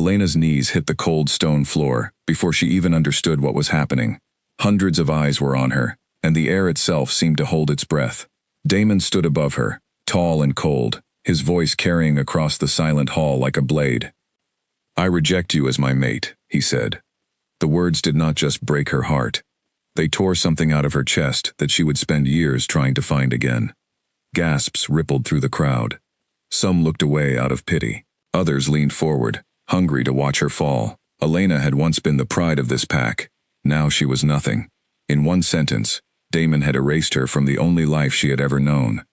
Elena's knees hit the cold stone floor before she even understood what was happening. Hundreds of eyes were on her, and the air itself seemed to hold its breath. Damon stood above her, tall and cold, his voice carrying across the silent hall like a blade. "I reject you as my mate," he said. The words did not just break her heart. They tore something out of her chest that she would spend years trying to find again. Gasps rippled through the crowd. Some looked away out of pity. Others leaned forward, hungry to watch her fall. Elena had once been the pride of this pack. Now she was nothing. In one sentence, Damon had erased her from the only life she had ever known.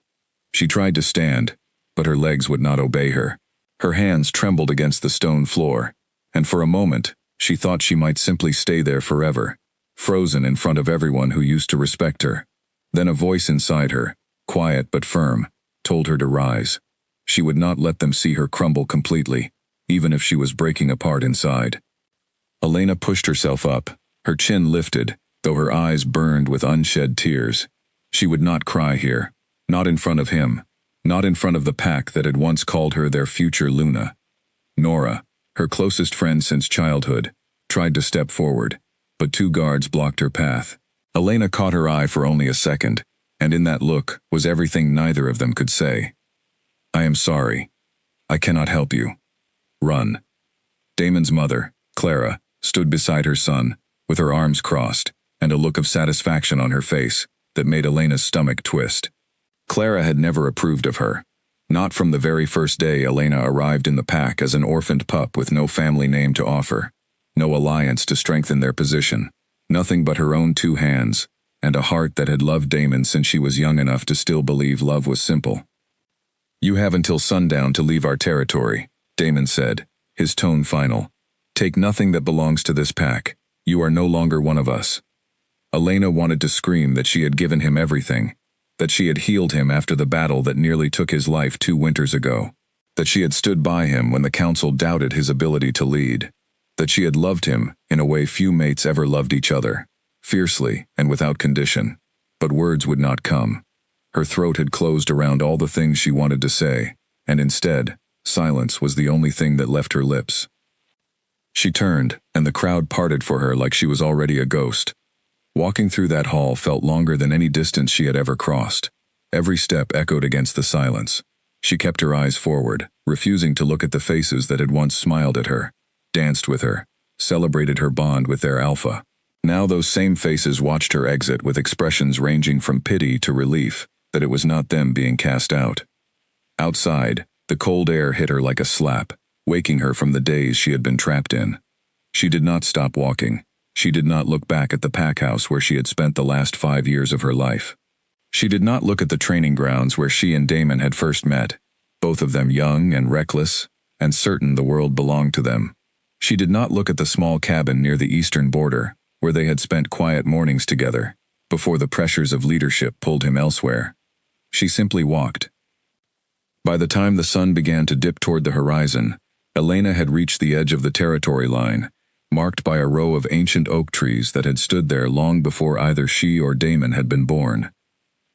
She tried to stand, but her legs would not obey her. Her hands trembled against the stone floor, and for a moment, she thought she might simply stay there forever, frozen in front of everyone who used to respect her. Then a voice inside her, quiet but firm, told her to rise. She would not let them see her crumble completely, even if she was breaking apart inside. Elena pushed herself up, her chin lifted, though her eyes burned with unshed tears. She would not cry here, not in front of him, not in front of the pack that had once called her their future Luna. Nora, her closest friend since childhood, tried to step forward, but two guards blocked her path. Elena caught her eye for only a second, and in that look was everything neither of them could say. "I am sorry. I cannot help you. Run." Damon's mother, Clara, stood beside her son, with her arms crossed, and a look of satisfaction on her face that made Elena's stomach twist. Clara had never approved of her. Not from the very first day Elena arrived in the pack as an orphaned pup with no family name to offer, no alliance to strengthen their position, nothing but her own two hands, and a heart that had loved Damon since she was young enough to still believe love was simple. "You have until sundown to leave our territory," Damon said, his tone final. "Take nothing that belongs to this pack. You are no longer one of us." Elena wanted to scream that she had given him everything, that she had healed him after the battle that nearly took his life 2 winters ago, that she had stood by him when the council doubted his ability to lead, that she had loved him in a way few mates ever loved each other, fiercely and without condition. But words would not come. Her throat had closed around all the things she wanted to say, and instead, silence was the only thing that left her lips. She turned, and the crowd parted for her like she was already a ghost. Walking through that hall felt longer than any distance she had ever crossed. Every step echoed against the silence. She kept her eyes forward, refusing to look at the faces that had once smiled at her, danced with her, celebrated her bond with their alpha. Now those same faces watched her exit with expressions ranging from pity to relief that it was not them being cast out. Outside, the cold air hit her like a slap, waking her from the daze she had been trapped in. She did not stop walking. She did not look back at the pack house where she had spent the last 5 years of her life. She did not look at the training grounds where she and Damon had first met, both of them young and reckless, and certain the world belonged to them. She did not look at the small cabin near the eastern border, where they had spent quiet mornings together, before the pressures of leadership pulled him elsewhere. She simply walked. By the time the sun began to dip toward the horizon, Elena had reached the edge of the territory line, marked by a row of ancient oak trees that had stood there long before either she or Damon had been born.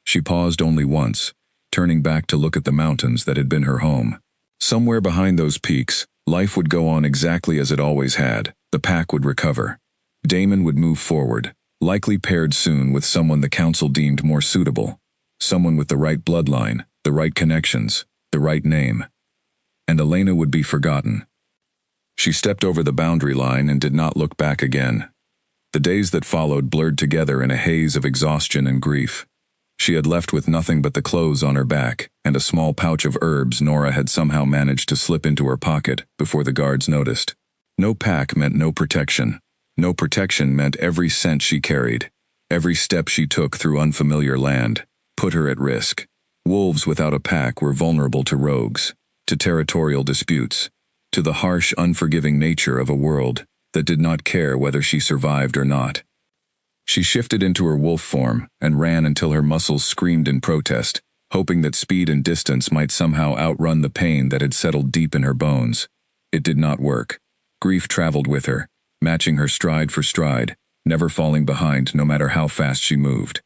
She paused only once, turning back to look at the mountains that had been her home. Somewhere behind those peaks, life would go on exactly as it always had. The pack would recover. Damon would move forward, likely paired soon with someone the council deemed more suitable, someone with the right bloodline, the right connections, the right name. And Elena would be forgotten. She stepped over the boundary line and did not look back again. The days that followed blurred together in a haze of exhaustion and grief. She had left with nothing but the clothes on her back and a small pouch of herbs Nora had somehow managed to slip into her pocket before the guards noticed. No pack meant no protection. No protection meant every cent she carried. Every step she took through unfamiliar land put her at risk. Wolves without a pack were vulnerable to rogues, to territorial disputes, to the harsh, unforgiving nature of a world that did not care whether she survived or not. She shifted into her wolf form and ran until her muscles screamed in protest, hoping that speed and distance might somehow outrun the pain that had settled deep in her bones. It did not work. Grief traveled with her, matching her stride for stride, never falling behind no matter how fast she moved.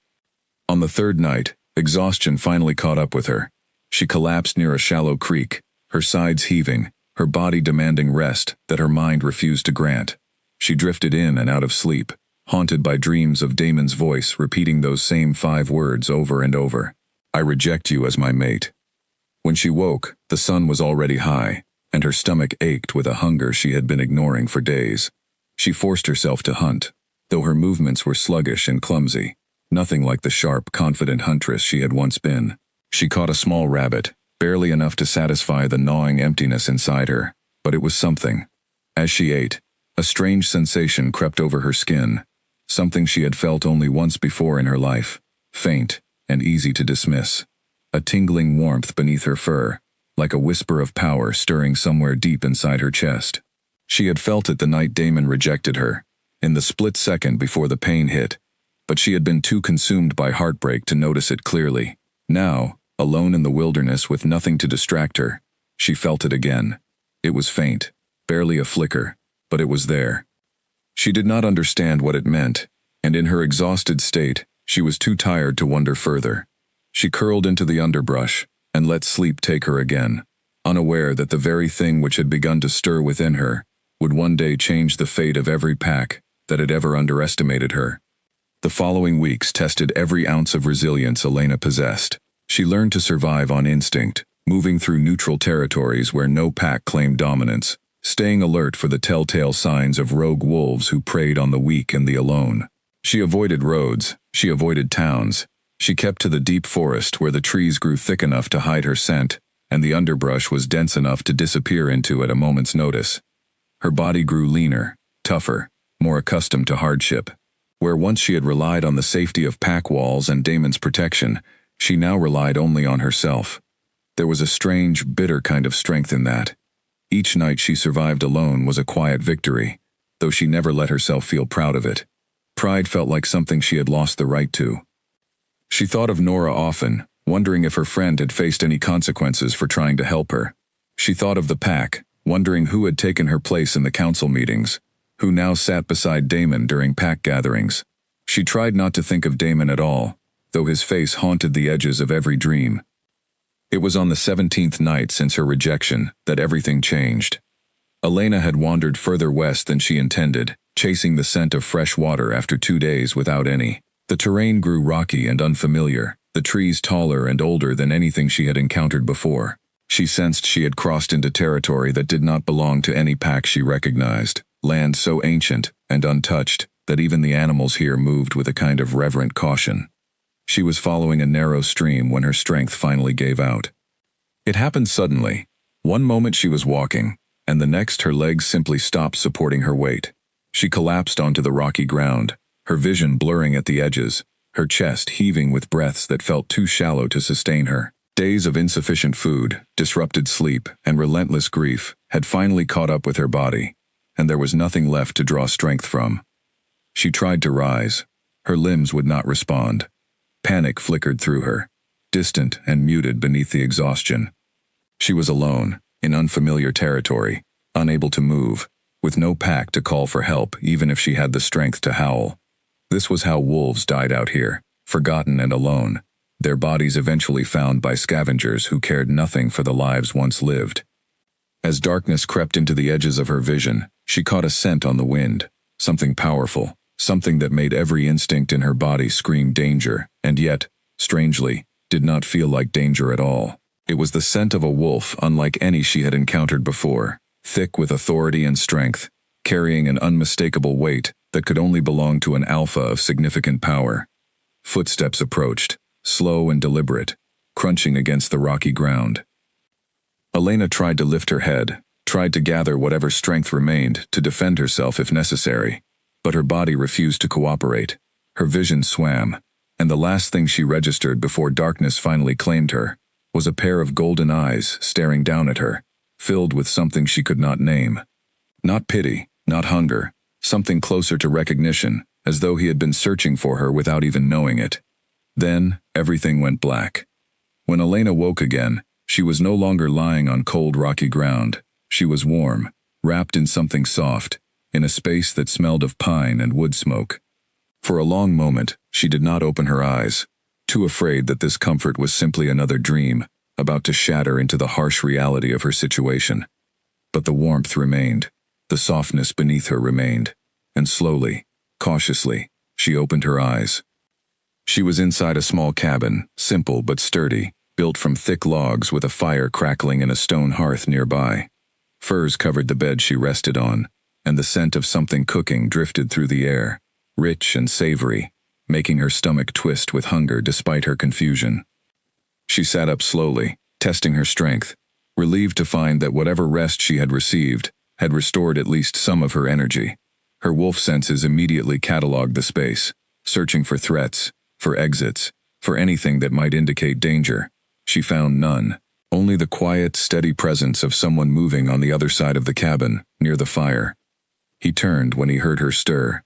On the third night, exhaustion finally caught up with her. She collapsed near a shallow creek, her sides heaving, her body demanding rest that her mind refused to grant. She drifted in and out of sleep, haunted by dreams of Damon's voice repeating those same 5 words over and over. I reject you as my mate. When she woke, the sun was already high, and her stomach ached with a hunger she had been ignoring for days. She forced herself to hunt, though her movements were sluggish and clumsy, nothing like the sharp, confident huntress she had once been. She caught a small rabbit, barely enough to satisfy the gnawing emptiness inside her, but it was something. As she ate, a strange sensation crept over her skin, something she had felt only once before in her life, faint and easy to dismiss. A tingling warmth beneath her fur, like a whisper of power stirring somewhere deep inside her chest. She had felt it the night Damon rejected her, in the split second before the pain hit, but she had been too consumed by heartbreak to notice it clearly. Now, alone in the wilderness with nothing to distract her, she felt it again. It was faint, barely a flicker, but it was there. She did not understand what it meant, and in her exhausted state, she was too tired to wonder further. She curled into the underbrush and let sleep take her again, unaware that the very thing which had begun to stir within her would one day change the fate of every pack that had ever underestimated her. The following weeks tested every ounce of resilience Elena possessed. She learned to survive on instinct, moving through neutral territories where no pack claimed dominance, staying alert for the telltale signs of rogue wolves who preyed on the weak and the alone. She avoided roads, she avoided towns. She kept to the deep forest where the trees grew thick enough to hide her scent, and the underbrush was dense enough to disappear into at a moment's notice. Her body grew leaner, tougher, more accustomed to hardship. Where once she had relied on the safety of pack walls and Damon's protection, she now relied only on herself. There was a strange, bitter kind of strength in that. Each night she survived alone was a quiet victory, though she never let herself feel proud of it. Pride felt like something she had lost the right to. She thought of Nora often, wondering if her friend had faced any consequences for trying to help her. She thought of the pack, wondering who had taken her place in the council meetings, who now sat beside Damon during pack gatherings. She tried not to think of Damon at all, though his face haunted the edges of every dream. It was on the 17th night since her rejection that everything changed. Elena had wandered further west than she intended, chasing the scent of fresh water after 2 days without any. The terrain grew rocky and unfamiliar, the trees taller and older than anything she had encountered before. She sensed she had crossed into territory that did not belong to any pack she recognized, land so ancient and untouched that even the animals here moved with a kind of reverent caution. She was following a narrow stream when her strength finally gave out. It happened suddenly. One moment she was walking, and the next her legs simply stopped supporting her weight. She collapsed onto the rocky ground, her vision blurring at the edges, her chest heaving with breaths that felt too shallow to sustain her. Days of insufficient food, disrupted sleep, and relentless grief had finally caught up with her body, and there was nothing left to draw strength from. She tried to rise. Her limbs would not respond. Panic flickered through her, distant and muted beneath the exhaustion. She was alone, in unfamiliar territory, unable to move, with no pack to call for help even if she had the strength to howl. This was how wolves died out here, forgotten and alone, their bodies eventually found by scavengers who cared nothing for the lives once lived. As darkness crept into the edges of her vision, she caught a scent on the wind, something powerful, something that made every instinct in her body scream danger, and yet, strangely, did not feel like danger at all. It was the scent of a wolf unlike any she had encountered before, thick with authority and strength, carrying an unmistakable weight that could only belong to an alpha of significant power. Footsteps approached, slow and deliberate, crunching against the rocky ground. Elena tried to lift her head, tried to gather whatever strength remained to defend herself if necessary, but her body refused to cooperate. Her vision swam, and the last thing she registered before darkness finally claimed her was a pair of golden eyes staring down at her, filled with something she could not name. Not pity, not hunger, something closer to recognition, as though he had been searching for her without even knowing it. Then, everything went black. When Elena woke again, she was no longer lying on cold rocky ground. She was warm, wrapped in something soft, in a space that smelled of pine and wood smoke. For a long moment, she did not open her eyes, too afraid that this comfort was simply another dream, about to shatter into the harsh reality of her situation. but the warmth remained. The softness beneath her remained. And slowly, cautiously, she opened her eyes. She was inside a small cabin, simple but sturdy, built from thick logs with a fire crackling in a stone hearth nearby. Furs covered the bed she rested on, and the scent of something cooking drifted through the air, rich and savory, making her stomach twist with hunger despite her confusion. She sat up slowly, testing her strength, relieved to find that whatever rest she had received had restored at least some of her energy. Her wolf senses immediately catalogued the space, searching for threats, for exits, for anything that might indicate danger. She found none, only the quiet, steady presence of someone moving on the other side of the cabin, near the fire. He turned when he heard her stir.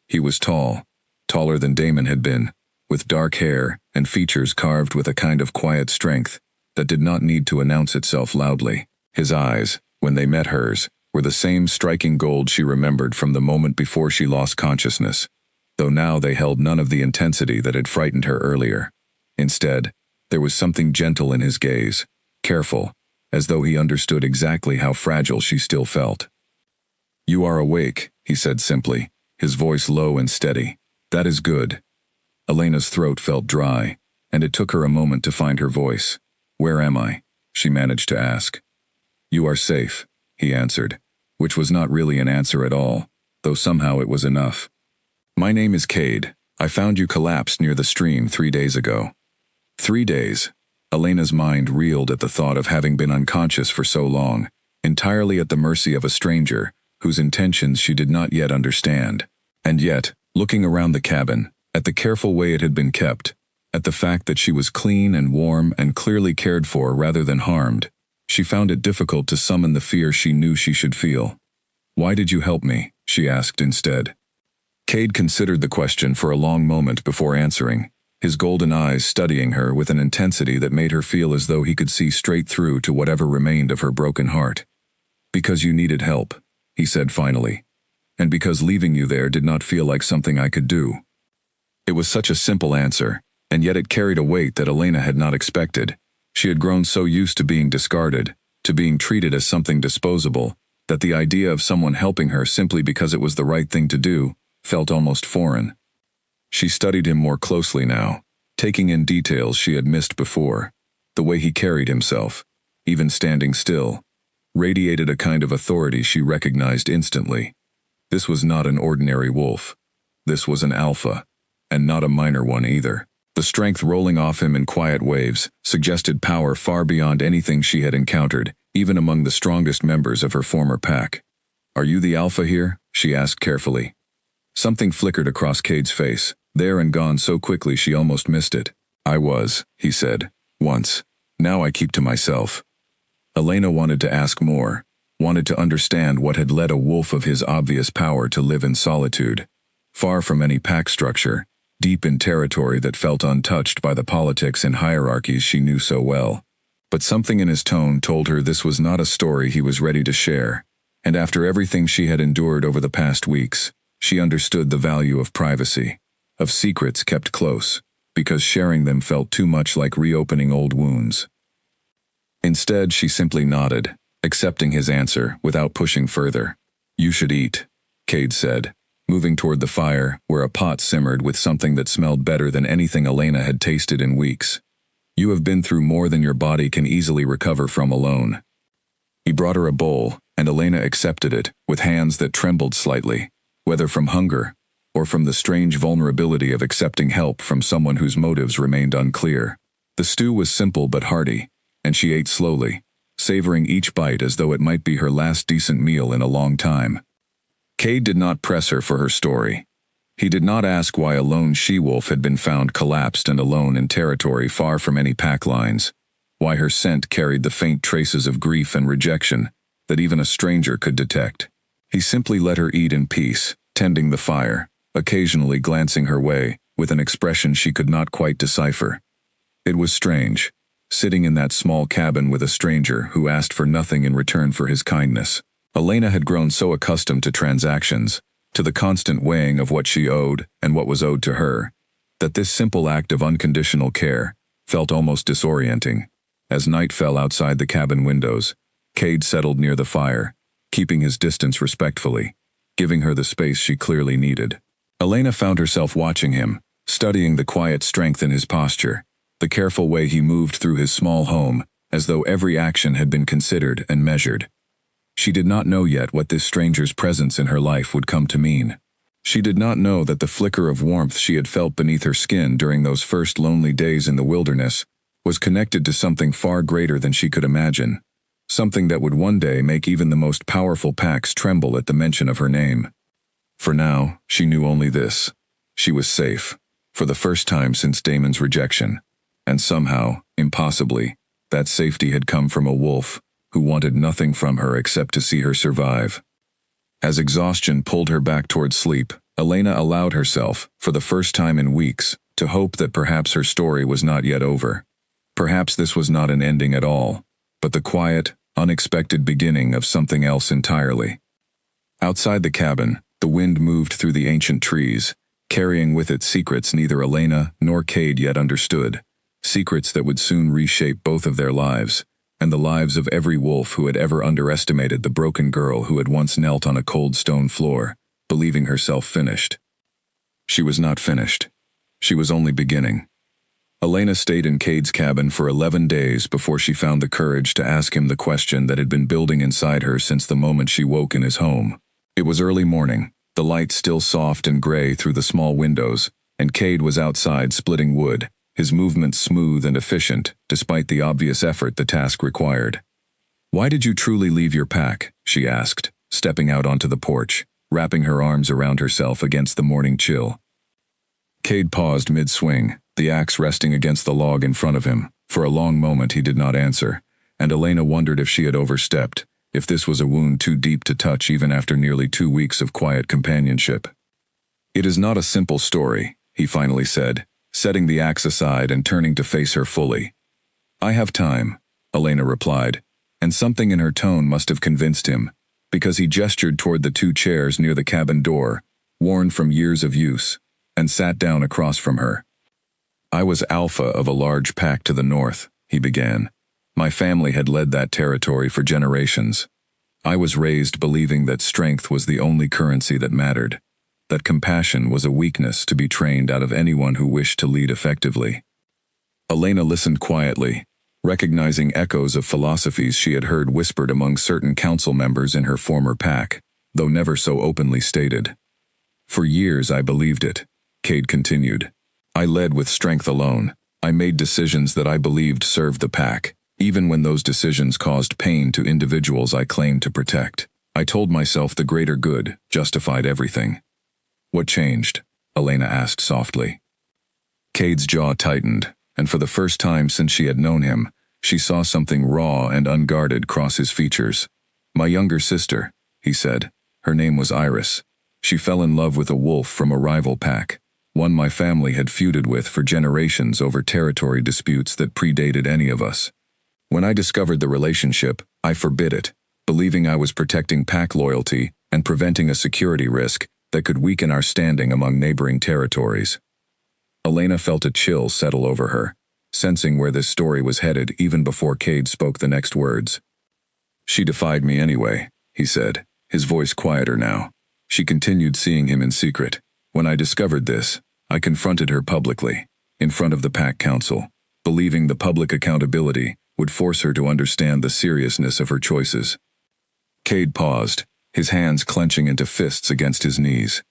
He was tall, taller than Damon had been, with dark hair and features carved with a kind of quiet strength that did not need to announce itself loudly. His eyes, when they met hers, were the same striking gold she remembered from the moment before she lost consciousness, though now they held none of the intensity that had frightened her earlier. Instead, there was something gentle in his gaze, careful, as though he understood exactly how fragile she still felt. "You are awake," he said simply, his voice low and steady. "That is good." Elena's throat felt dry, and it took her a moment to find her voice. "Where am I?" she managed to ask. "You are safe," he answered, which was not really an answer at all, though somehow it was enough. "My name is Cade. I found you collapsed near the stream 3 days ago." 3 days. Elena's mind reeled at the thought of having been unconscious for so long, entirely at the mercy of a stranger, whose intentions she did not yet understand. And yet, looking around the cabin, at the careful way it had been kept, at the fact that she was clean and warm and clearly cared for rather than harmed, she found it difficult to summon the fear she knew she should feel. "Why did you help me?" she asked instead. Cade considered the question for a long moment before answering, his golden eyes studying her with an intensity that made her feel as though he could see straight through to whatever remained of her broken heart. "Because you needed help," he said finally, "and because leaving you there did not feel like something I could do." It was such a simple answer, and yet it carried a weight that Elena had not expected. She had grown so used to being discarded, to being treated as something disposable, that the idea of someone helping her simply because it was the right thing to do felt almost foreign. She studied him more closely now, taking in details she had missed before. The way he carried himself, even standing still, radiated a kind of authority she recognized instantly. This was not an ordinary wolf. This was an alpha, and not a minor one either. The strength rolling off him in quiet waves suggested power far beyond anything she had encountered, even among the strongest members of her former pack. "Are you the alpha here?" she asked carefully. Something flickered across Cade's face, there and gone so quickly she almost missed it. "I was," he said, "once. Now I keep to myself." Elena wanted to ask more, wanted to understand what had led a wolf of his obvious power to live in solitude, far from any pack structure, deep in territory that felt untouched by the politics and hierarchies she knew so well. But something in his tone told her this was not a story he was ready to share, and after everything she had endured over the past weeks, she understood the value of privacy, of secrets kept close, because sharing them felt too much like reopening old wounds. Instead, she simply nodded, accepting his answer without pushing further. "You should eat," Cade said, moving toward the fire where a pot simmered with something that smelled better than anything Elena had tasted in weeks. "You have been through more than your body can easily recover from alone." He brought her a bowl, and Elena accepted it, with hands that trembled slightly, whether from hunger or from the strange vulnerability of accepting help from someone whose motives remained unclear. The stew was simple but hearty, and she ate slowly, savoring each bite as though it might be her last decent meal in a long time. Cade did not press her for her story. He did not ask why a lone she-wolf had been found collapsed and alone in territory far from any pack lines, why her scent carried the faint traces of grief and rejection that even a stranger could detect. He simply let her eat in peace, tending the fire, occasionally glancing her way, with an expression she could not quite decipher. It was strange, sitting in that small cabin with a stranger who asked for nothing in return for his kindness. Elena had grown so accustomed to transactions, to the constant weighing of what she owed and what was owed to her, that this simple act of unconditional care felt almost disorienting. As night fell outside the cabin windows, Cade settled near the fire, keeping his distance respectfully, giving her the space she clearly needed. Elena found herself watching him, studying the quiet strength in his posture, the careful way he moved through his small home, as though every action had been considered and measured. She did not know yet what this stranger's presence in her life would come to mean. She did not know that the flicker of warmth she had felt beneath her skin during those first lonely days in the wilderness was connected to something far greater than she could imagine, something that would one day make even the most powerful packs tremble at the mention of her name. For now, she knew only this. She was safe, for the first time since Damon's rejection, and somehow, impossibly, that safety had come from a wolf who wanted nothing from her except to see her survive. As exhaustion pulled her back toward sleep, Elena allowed herself, for the first time in weeks, to hope that perhaps her story was not yet over. Perhaps this was not an ending at all, but the quiet, unexpected beginning of something else entirely. Outside the cabin, the wind moved through the ancient trees, carrying with it secrets neither Elena nor Cade yet understood, secrets that would soon reshape both of their lives, and the lives of every wolf who had ever underestimated the broken girl who had once knelt on a cold stone floor, believing herself finished. She was not finished. She was only beginning. Elena stayed in Cade's cabin for 11 days before she found the courage to ask him the question that had been building inside her since the moment she woke in his home. It was early morning, the light still soft and gray through the small windows, and Cade was outside splitting wood, his movements smooth and efficient, despite the obvious effort the task required. "Why did you truly leave your pack?" she asked, stepping out onto the porch, wrapping her arms around herself against the morning chill. Cade paused mid-swing, the axe resting against the log in front of him. For a long moment he did not answer, and Elena wondered if she had overstepped, if this was a wound too deep to touch even after nearly 2 weeks of quiet companionship. "It is not a simple story," he finally said, setting the axe aside and turning to face her fully. "I have time," Elena replied, and something in her tone must have convinced him, because he gestured toward the 2 chairs near the cabin door, worn from years of use, and sat down across from her. "I was alpha of a large pack to the north," he began. "My family had led that territory for generations. I was raised believing that strength was the only currency that mattered, that compassion was a weakness to be trained out of anyone who wished to lead effectively." Elena listened quietly, recognizing echoes of philosophies she had heard whispered among certain council members in her former pack, though never so openly stated. "For years I believed it," Cade continued. "I led with strength alone. I made decisions that I believed served the pack, even when those decisions caused pain to individuals I claimed to protect. I told myself the greater good justified everything." "What changed?" Elena asked softly. Cade's jaw tightened, and for the first time since she had known him, she saw something raw and unguarded cross his features. "My younger sister," he said. "Her name was Iris. She fell in love with a wolf from a rival pack, one my family had feuded with for generations over territory disputes that predated any of us. When I discovered the relationship, I forbid it, believing I was protecting pack loyalty and preventing a security risk that could weaken our standing among neighboring territories." Elena felt a chill settle over her, sensing where this story was headed even before Cade spoke the next words. "She defied me anyway," he said, his voice quieter now. "She continued seeing him in secret. When I discovered this, I confronted her publicly, in front of the pack council, believing the public accountability would force her to understand the seriousness of her choices." Cade paused, his hands clenching into fists against his knees.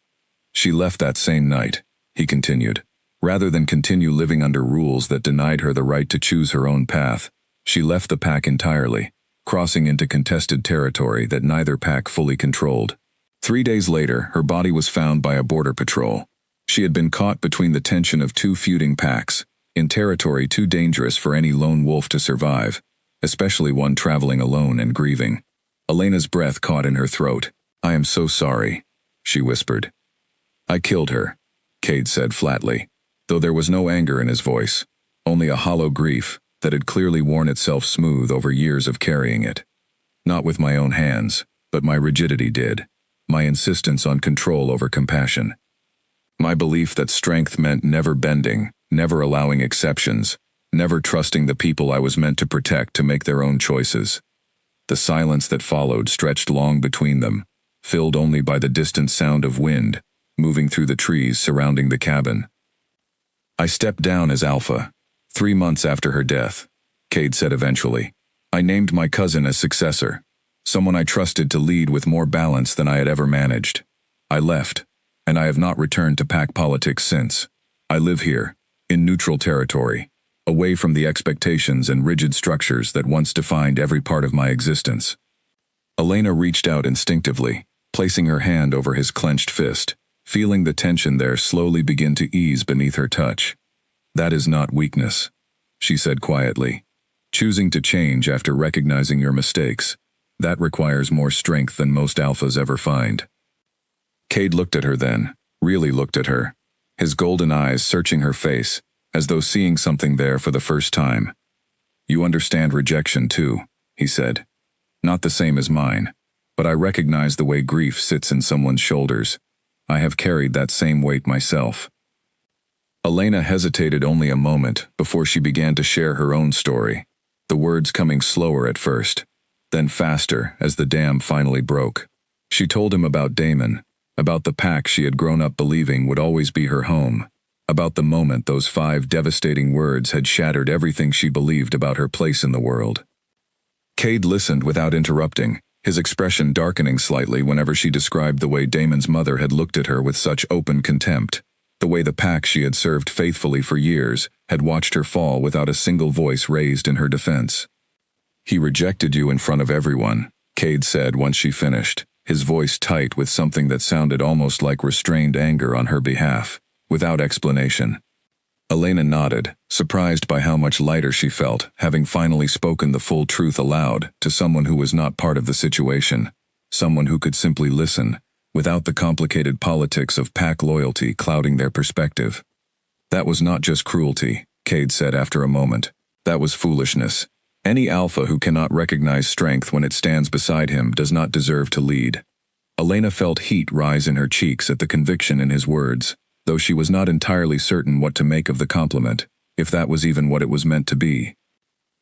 "She left that same night," he continued. "Rather than continue living under rules that denied her the right to choose her own path, she left the pack entirely, crossing into contested territory that neither pack fully controlled. 3 days later, her body was found by a border patrol. She had been caught between the tension of 2 feuding packs, in territory too dangerous for any lone wolf to survive, especially one traveling alone and grieving. Elena's breath caught in her throat. "I am so sorry," she whispered. "I killed her," Cade said flatly, though there was no anger in his voice, only a hollow grief that had clearly worn itself smooth over years of carrying it. "Not with my own hands, but my rigidity did, my insistence on control over compassion. My belief that strength meant never bending, never allowing exceptions, never trusting the people I was meant to protect to make their own choices. The silence that followed stretched long between them, filled only by the distant sound of wind moving through the trees surrounding the cabin. "I stepped down as Alpha, 3 months after her death," Cade said eventually. "I named my cousin as successor, someone I trusted to lead with more balance than I had ever managed. I left, and I have not returned to pack politics since. I live here, in neutral territory, away from the expectations and rigid structures that once defined every part of my existence." Elena reached out instinctively, placing her hand over his clenched fist, feeling the tension there slowly begin to ease beneath her touch. "That is not weakness," she said quietly. "Choosing to change after recognizing your mistakes, that requires more strength than most alphas ever find." Cade looked at her then, really looked at her, his golden eyes searching her face, as though seeing something there for the first time. "You understand rejection too," he said. "Not the same as mine, but I recognize the way grief sits in someone's shoulders. I have carried that same weight myself." Elena hesitated only a moment before she began to share her own story, the words coming slower at first, then faster as the dam finally broke. She told him about Damon, about the pack she had grown up believing would always be her home, about the moment those 5 devastating words had shattered everything she believed about her place in the world. Cade listened without interrupting, his expression darkening slightly whenever she described the way Damon's mother had looked at her with such open contempt, the way the pack she had served faithfully for years had watched her fall without a single voice raised in her defense. "He rejected you in front of everyone," Cade said once she finished, his voice tight with something that sounded almost like restrained anger on her behalf, without explanation. Elena nodded, surprised by how much lighter she felt, having finally spoken the full truth aloud to someone who was not part of the situation, someone who could simply listen, without the complicated politics of pack loyalty clouding their perspective. "That was not just cruelty," Cade said after a moment. "That was foolishness. Any alpha who cannot recognize strength when it stands beside him does not deserve to lead." Elena felt heat rise in her cheeks at the conviction in his words, though she was not entirely certain what to make of the compliment, if that was even what it was meant to be.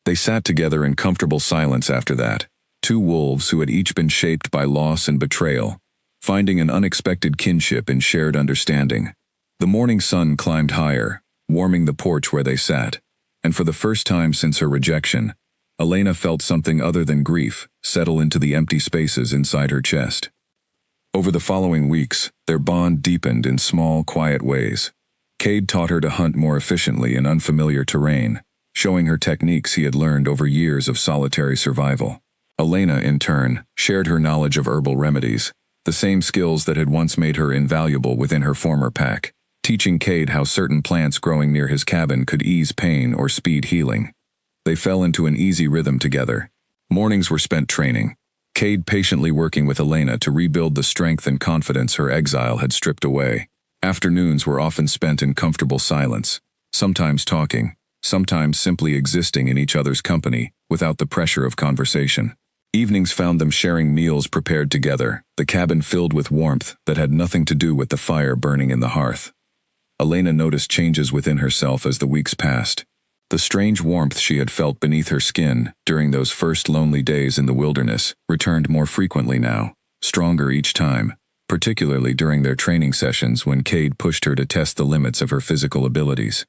They sat together in comfortable silence after that, 2 wolves who had each been shaped by loss and betrayal, finding an unexpected kinship in shared understanding. The morning sun climbed higher, warming the porch where they sat, and for the first time since her rejection, Elena felt something other than grief settle into the empty spaces inside her chest. Over the following weeks, their bond deepened in small, quiet ways. Cade taught her to hunt more efficiently in unfamiliar terrain, showing her techniques he had learned over years of solitary survival. Elena, in turn, shared her knowledge of herbal remedies, the same skills that had once made her invaluable within her former pack, teaching Cade how certain plants growing near his cabin could ease pain or speed healing. They fell into an easy rhythm together. Mornings were spent training, Cade patiently working with Elena to rebuild the strength and confidence her exile had stripped away. Afternoons were often spent in comfortable silence, sometimes talking, sometimes simply existing in each other's company without the pressure of conversation. Evenings found them sharing meals prepared together, the cabin filled with warmth that had nothing to do with the fire burning in the hearth. Elena noticed changes within herself as the weeks passed. The strange warmth she had felt beneath her skin during those first lonely days in the wilderness returned more frequently now, stronger each time, particularly during their training sessions when Cade pushed her to test the limits of her physical abilities.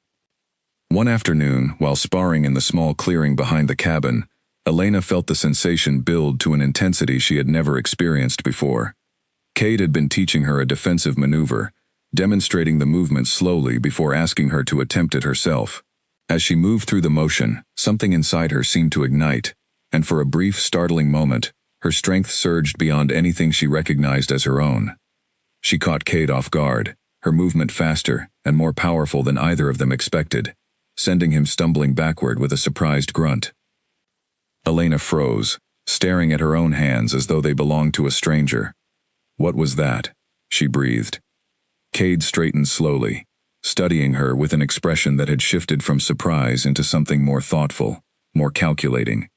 One afternoon, while sparring in the small clearing behind the cabin, Elena felt the sensation build to an intensity she had never experienced before. Cade had been teaching her a defensive maneuver, demonstrating the movement slowly before asking her to attempt it herself. As she moved through the motion, something inside her seemed to ignite, and for a brief, startling moment, her strength surged beyond anything she recognized as her own. She caught Cade off guard, her movement faster and more powerful than either of them expected, sending him stumbling backward with a surprised grunt. Elena froze, staring at her own hands as though they belonged to a stranger. "What was that?" she breathed. Cade straightened slowly, studying her with an expression that had shifted from surprise into something more thoughtful, more calculating.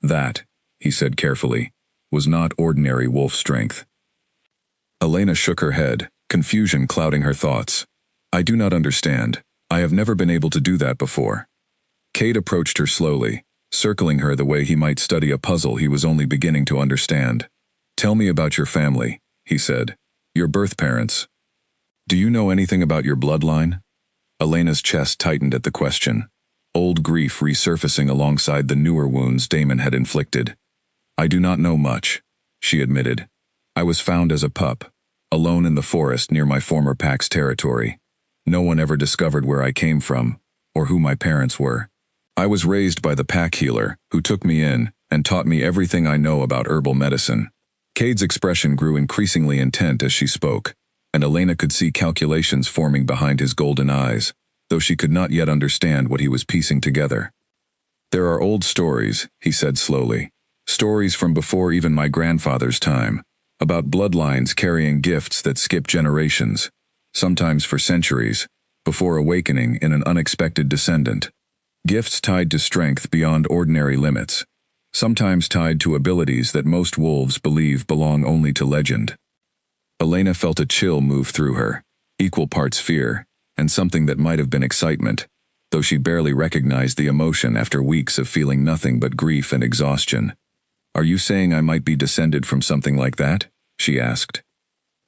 "That," he said carefully, "was not ordinary wolf strength." Elena shook her head, confusion clouding her thoughts. "I do not understand. I have never been able to do that before." Cade approached her slowly, circling her the way he might study a puzzle he was only beginning to understand. "Tell me about your family," he said. "Your birth parents. Do you know anything about your bloodline?" Elena's chest tightened at the question, old grief resurfacing alongside the newer wounds Damon had inflicted. "I do not know much," she admitted. "I was found as a pup, alone in the forest near my former pack's territory. No one ever discovered where I came from, or who my parents were. I was raised by the pack healer, who took me in and taught me everything I know about herbal medicine." Cade's expression grew increasingly intent as she spoke, and Elena could see calculations forming behind his golden eyes, though she could not yet understand what he was piecing together. "There are old stories," he said slowly, "stories from before even my grandfather's time, about bloodlines carrying gifts that skip generations, sometimes for centuries, before awakening in an unexpected descendant. Gifts tied to strength beyond ordinary limits, sometimes tied to abilities that most wolves believe belong only to legend." Elena felt a chill move through her, equal parts fear, and something that might have been excitement, though she barely recognized the emotion after weeks of feeling nothing but grief and exhaustion. "Are you saying I might be descended from something like that?" she asked.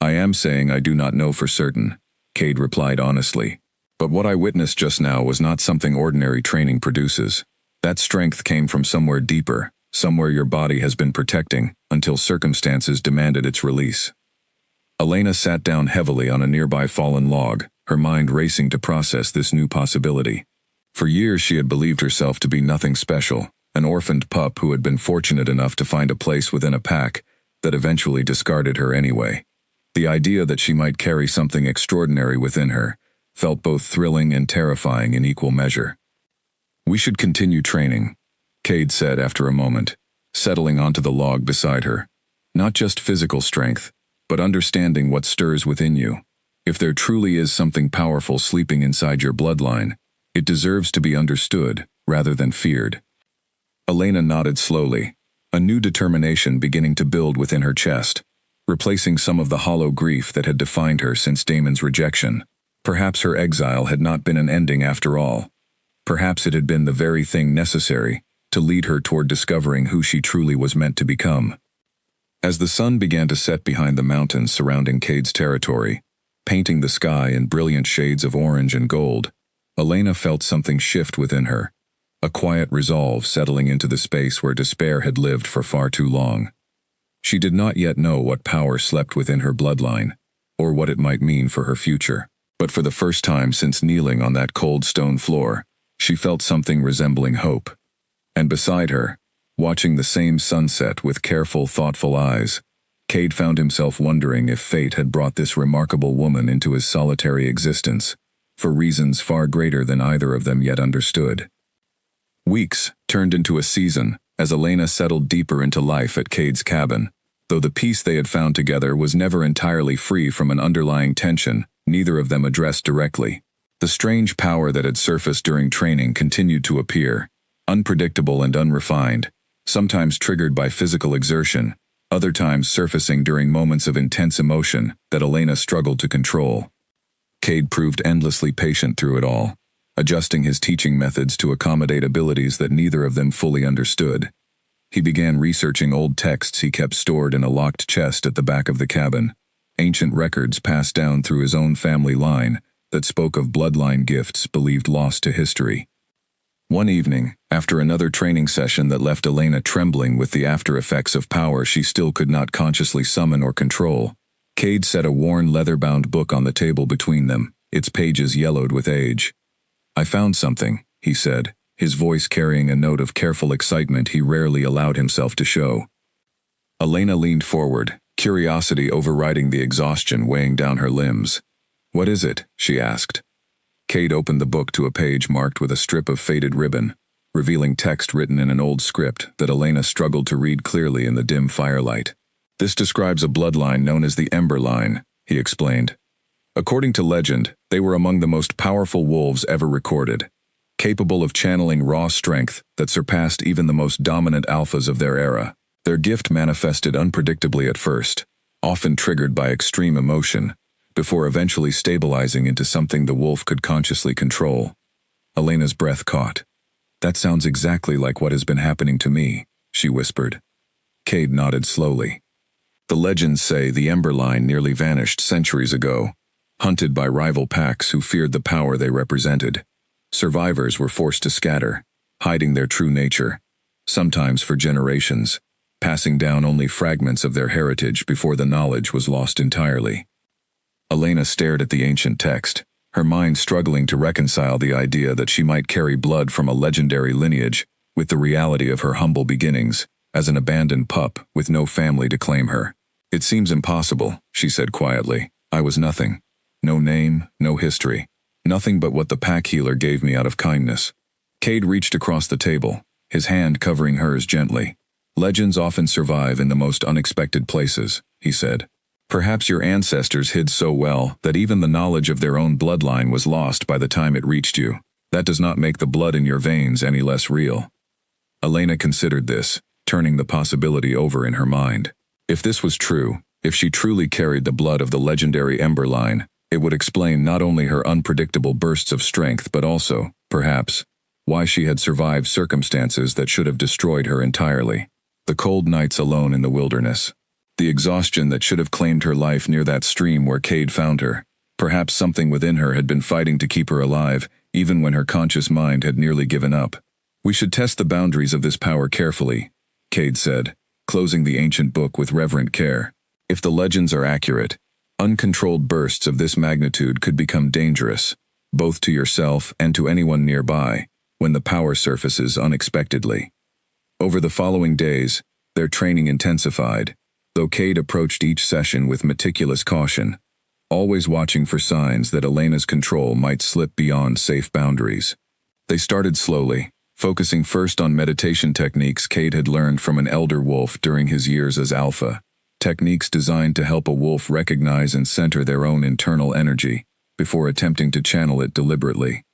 "I am saying I do not know for certain," Cade replied honestly. "But what I witnessed just now was not something ordinary training produces. That strength came from somewhere deeper, somewhere your body has been protecting, until circumstances demanded its release." Elena sat down heavily on a nearby fallen log, her mind racing to process this new possibility. For years she had believed herself to be nothing special, an orphaned pup who had been fortunate enough to find a place within a pack that eventually discarded her anyway. The idea that she might carry something extraordinary within her felt both thrilling and terrifying in equal measure. "We should continue training," Cade said after a moment, settling onto the log beside her. "Not just physical strength, but understanding what stirs within you. If there truly is something powerful sleeping inside your bloodline, it deserves to be understood rather than feared." Elena nodded slowly, a new determination beginning to build within her chest, replacing some of the hollow grief that had defined her since Damon's rejection. Perhaps her exile had not been an ending after all. Perhaps it had been the very thing necessary to lead her toward discovering who she truly was meant to become. As the sun began to set behind the mountains surrounding Cade's territory, painting the sky in brilliant shades of orange and gold, Elena felt something shift within her, a quiet resolve settling into the space where despair had lived for far too long. She did not yet know what power slept within her bloodline, or what it might mean for her future, but for the first time since kneeling on that cold stone floor, she felt something resembling hope. And beside her, watching the same sunset with careful, thoughtful eyes, Cade found himself wondering if fate had brought this remarkable woman into his solitary existence, for reasons far greater than either of them yet understood. Weeks turned into a season as Elena settled deeper into life at Cade's cabin. Though the peace they had found together was never entirely free from an underlying tension, neither of them addressed directly. The strange power that had surfaced during training continued to appear, unpredictable and unrefined, sometimes triggered by physical exertion, other times surfacing during moments of intense emotion that Elena struggled to control. Cade proved endlessly patient through it all, adjusting his teaching methods to accommodate abilities that neither of them fully understood. He began researching old texts he kept stored in a locked chest at the back of the cabin, ancient records passed down through his own family line that spoke of bloodline gifts believed lost to history. One evening, after another training session that left Elena trembling with the after effects of power she still could not consciously summon or control, Cade set a worn leather-bound book on the table between them, its pages yellowed with age. "I found something," he said, his voice carrying a note of careful excitement he rarely allowed himself to show. Elena leaned forward, curiosity overriding the exhaustion weighing down her limbs. "What is it?" she asked. Cade opened the book to a page marked with a strip of faded ribbon, revealing text written in an old script that Elena struggled to read clearly in the dim firelight. "This describes a bloodline known as the Ember Line," he explained. "According to legend, they were among the most powerful wolves ever recorded, capable of channeling raw strength that surpassed even the most dominant alphas of their era. Their gift manifested unpredictably at first, often triggered by extreme emotion, before eventually stabilizing into something the wolf could consciously control." Elena's breath caught. That sounds exactly like what has been happening to me, she whispered. Cade nodded slowly. The legends say the Ember Line nearly vanished centuries ago, hunted by rival packs who feared the power they represented. Survivors were forced to scatter, hiding their true nature, sometimes for generations, passing down only fragments of their heritage before the knowledge was lost entirely. Elena stared at the ancient text, her mind struggling to reconcile the idea that she might carry blood from a legendary lineage with the reality of her humble beginnings as an abandoned pup with no family to claim her. It seems impossible, she said quietly. I was nothing. No name, no history. Nothing but what the pack healer gave me out of kindness. Cade reached across the table, his hand covering hers gently. Legends often survive in the most unexpected places, he said. Perhaps your ancestors hid so well that even the knowledge of their own bloodline was lost by the time it reached you. That does not make the blood in your veins any less real. Elena considered this, turning the possibility over in her mind. If this was true, if she truly carried the blood of the legendary Ember Line, it would explain not only her unpredictable bursts of strength but also, perhaps, why she had survived circumstances that should have destroyed her entirely. The cold nights alone in the wilderness. The exhaustion that should have claimed her life near that stream where Cade found her. Perhaps something within her had been fighting to keep her alive, even when her conscious mind had nearly given up. We should test the boundaries of this power carefully, Cade said, closing the ancient book with reverent care. If the legends are accurate, uncontrolled bursts of this magnitude could become dangerous, both to yourself and to anyone nearby, when the power surfaces unexpectedly. Over the following days, their training intensified, though Cade approached each session with meticulous caution, always watching for signs that Elena's control might slip beyond safe boundaries. They started slowly, focusing first on meditation techniques Cade had learned from an elder wolf during his years as alpha, techniques designed to help a wolf recognize and center their own internal energy, before attempting to channel it deliberately.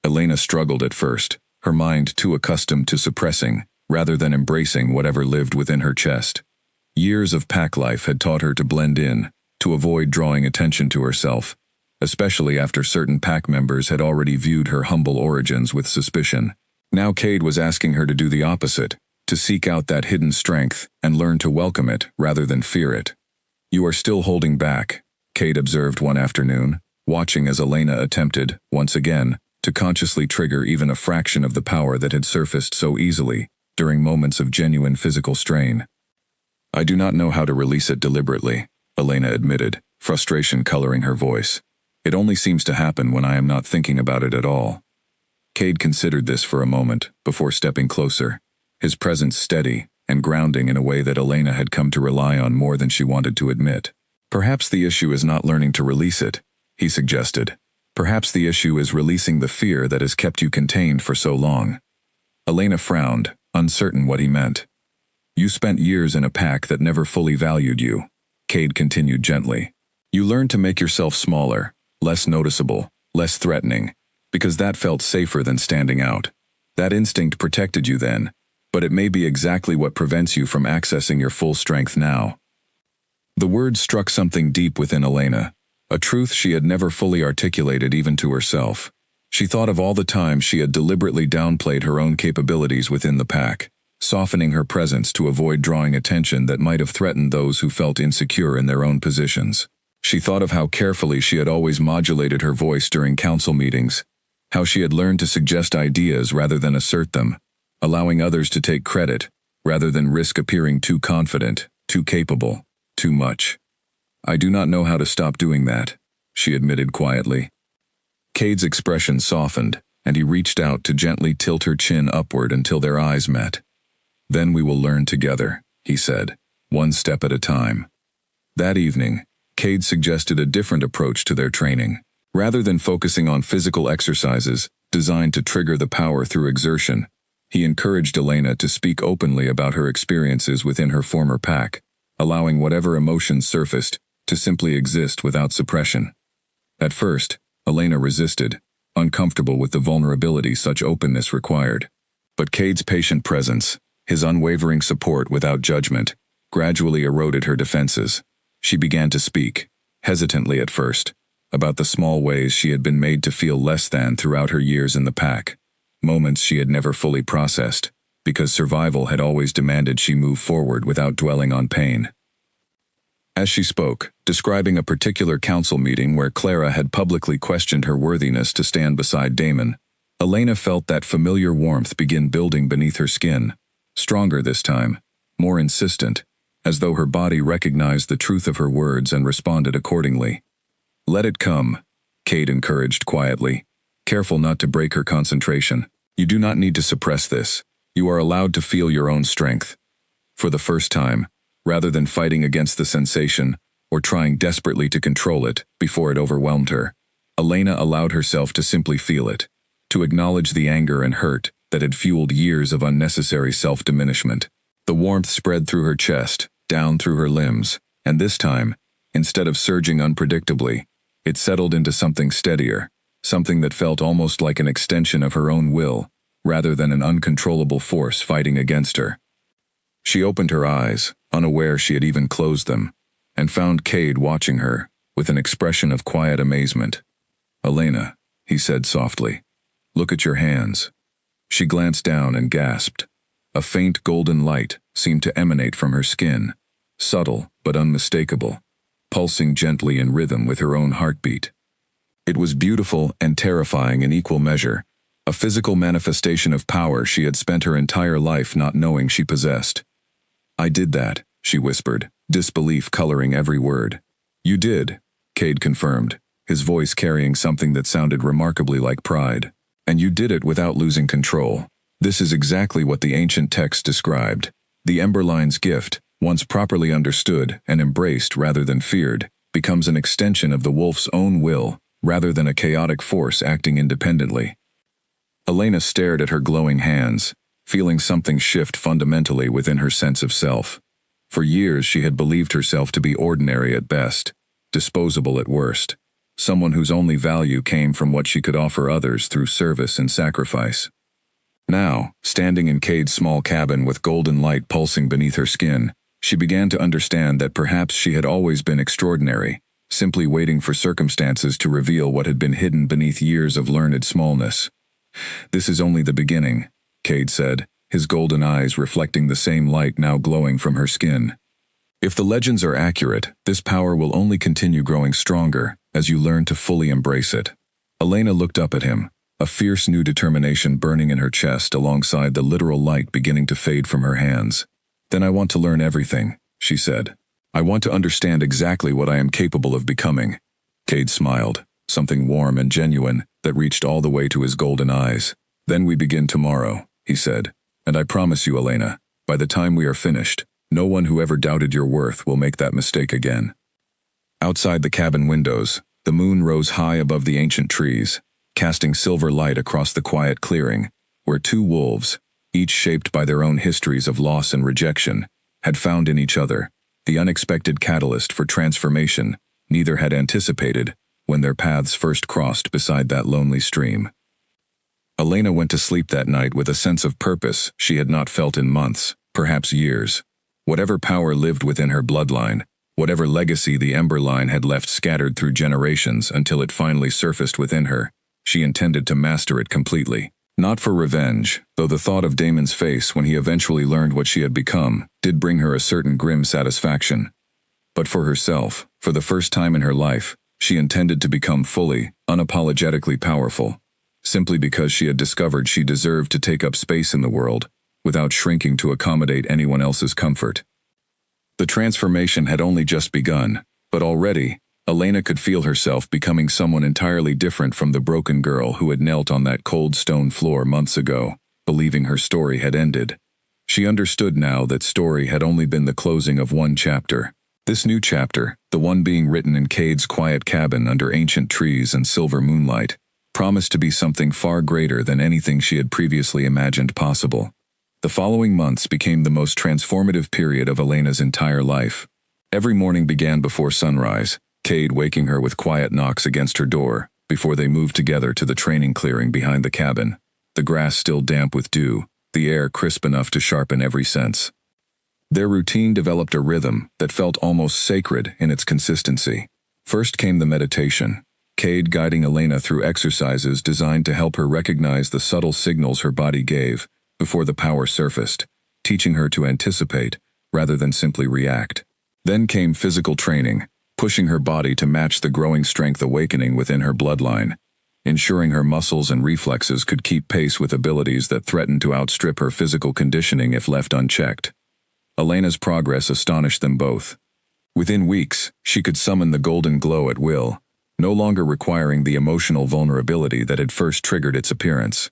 Elena struggled at first, her mind too accustomed to suppressing, rather than embracing whatever lived within her chest. Years of pack life had taught her to blend in, to avoid drawing attention to herself, especially after certain pack members had already viewed her humble origins with suspicion. Now Cade was asking her to do the opposite, to seek out that hidden strength and learn to welcome it rather than fear it. You are still holding back, Cade observed one afternoon, watching as Elena attempted, once again, to consciously trigger even a fraction of the power that had surfaced so easily during moments of genuine physical strain. I do not know how to release it deliberately, Elena admitted, frustration coloring her voice. It only seems to happen when I am not thinking about it at all. Cade considered this for a moment, before stepping closer, his presence steady and grounding in a way that Elena had come to rely on more than she wanted to admit. Perhaps the issue is not learning to release it, he suggested. Perhaps the issue is releasing the fear that has kept you contained for so long. Elena frowned, uncertain what he meant. You spent years in a pack that never fully valued you, Cade continued gently. You learned to make yourself smaller, less noticeable, less threatening, because that felt safer than standing out. That instinct protected you then, but it may be exactly what prevents you from accessing your full strength now. The words struck something deep within Elena, a truth she had never fully articulated even to herself. She thought of all the times she had deliberately downplayed her own capabilities within the pack, softening her presence to avoid drawing attention that might have threatened those who felt insecure in their own positions. She thought of how carefully she had always modulated her voice during council meetings, how she had learned to suggest ideas rather than assert them, allowing others to take credit, rather than risk appearing too confident, too capable, too much. I do not know how to stop doing that, she admitted quietly. Cade's expression softened, and he reached out to gently tilt her chin upward until their eyes met. Then we will learn together, he said, one step at a time. That evening, Cade suggested a different approach to their training. Rather than focusing on physical exercises designed to trigger the power through exertion, he encouraged Elena to speak openly about her experiences within her former pack, allowing whatever emotions surfaced to simply exist without suppression. At first, Elena resisted, uncomfortable with the vulnerability such openness required. But Cade's patient presence, his unwavering support without judgment, gradually eroded her defenses. She began to speak, hesitantly at first, about the small ways she had been made to feel less than throughout her years in the pack. moments she had never fully processed, because survival had always demanded she move forward without dwelling on pain. As she spoke, describing a particular council meeting where Clara had publicly questioned her worthiness to stand beside Damon, Elena felt that familiar warmth begin building beneath her skin, stronger this time, more insistent, as though her body recognized the truth of her words and responded accordingly. "Let it come," Cade encouraged quietly, careful not to break her concentration. "You do not need to suppress this. You are allowed to feel your own strength." For the first time, rather than fighting against the sensation, or trying desperately to control it before it overwhelmed her, Elena allowed herself to simply feel it, to acknowledge the anger and hurt that had fueled years of unnecessary self-diminishment. The warmth spread through her chest, down through her limbs, and this time, instead of surging unpredictably, it settled into something steadier, something that felt almost like an extension of her own will, rather than an uncontrollable force fighting against her. She opened her eyes, unaware she had even closed them, and found Cade watching her, with an expression of quiet amazement. "Elena," he said softly, "look at your hands." She glanced down and gasped. A faint golden light seemed to emanate from her skin, subtle but unmistakable, pulsing gently in rhythm with her own heartbeat. It was beautiful and terrifying in equal measure, a physical manifestation of power she had spent her entire life not knowing she possessed. "I did that," she whispered, disbelief coloring every word. "You did," Cade confirmed, his voice carrying something that sounded remarkably like pride. "And you did it without losing control. This is exactly what the ancient text described. The Emberline's gift, once properly understood and embraced rather than feared, becomes an extension of the wolf's own will, rather than a chaotic force acting independently." Elena stared at her glowing hands, feeling something shift fundamentally within her sense of self. For years she had believed herself to be ordinary at best, disposable at worst, someone whose only value came from what she could offer others through service and sacrifice. Now, standing in Cade's small cabin with golden light pulsing beneath her skin, she began to understand that perhaps she had always been extraordinary, simply waiting for circumstances to reveal what had been hidden beneath years of learned smallness. "This is only the beginning," Cade said, his golden eyes reflecting the same light now glowing from her skin. "If the legends are accurate, this power will only continue growing stronger as you learn to fully embrace it." Elena looked up at him, a fierce new determination burning in her chest alongside the literal light beginning to fade from her hands. "Then I want to learn everything," she said. "I want to understand exactly what I am capable of becoming." Cade smiled, something warm and genuine that reached all the way to his golden eyes. "Then we begin tomorrow," he said, "and I promise you, Elena, by the time we are finished, no one who ever doubted your worth will make that mistake again." Outside the cabin windows, the moon rose high above the ancient trees, casting silver light across the quiet clearing, where two wolves, each shaped by their own histories of loss and rejection, had found in each other the unexpected catalyst for transformation neither had anticipated when their paths first crossed beside that lonely stream. Elena went to sleep that night with a sense of purpose she had not felt in months, perhaps years. Whatever power lived within her bloodline, whatever legacy the Emberline had left scattered through generations until it finally surfaced within her, she intended to master it completely. Not for revenge, though the thought of Damon's face when he eventually learned what she had become did bring her a certain grim satisfaction. But for herself, for the first time in her life, she intended to become fully, unapologetically powerful, simply because she had discovered she deserved to take up space in the world, without shrinking to accommodate anyone else's comfort. The transformation had only just begun, but already, Elena could feel herself becoming someone entirely different from the broken girl who had knelt on that cold stone floor months ago, believing her story had ended. She understood now that story had only been the closing of one chapter. This new chapter, the one being written in Cade's quiet cabin under ancient trees and silver moonlight, promised to be something far greater than anything she had previously imagined possible. The following months became the most transformative period of Elena's entire life. Every morning began before sunrise, Cade waking her with quiet knocks against her door, before they moved together to the training clearing behind the cabin, the grass still damp with dew, the air crisp enough to sharpen every sense. Their routine developed a rhythm that felt almost sacred in its consistency. First came the meditation, Cade guiding Elena through exercises designed to help her recognize the subtle signals her body gave before the power surfaced, teaching her to anticipate rather than simply react. Then came physical training, pushing her body to match the growing strength awakening within her bloodline, ensuring her muscles and reflexes could keep pace with abilities that threatened to outstrip her physical conditioning if left unchecked. Elena's progress astonished them both. Within weeks, she could summon the golden glow at will, no longer requiring the emotional vulnerability that had first triggered its appearance.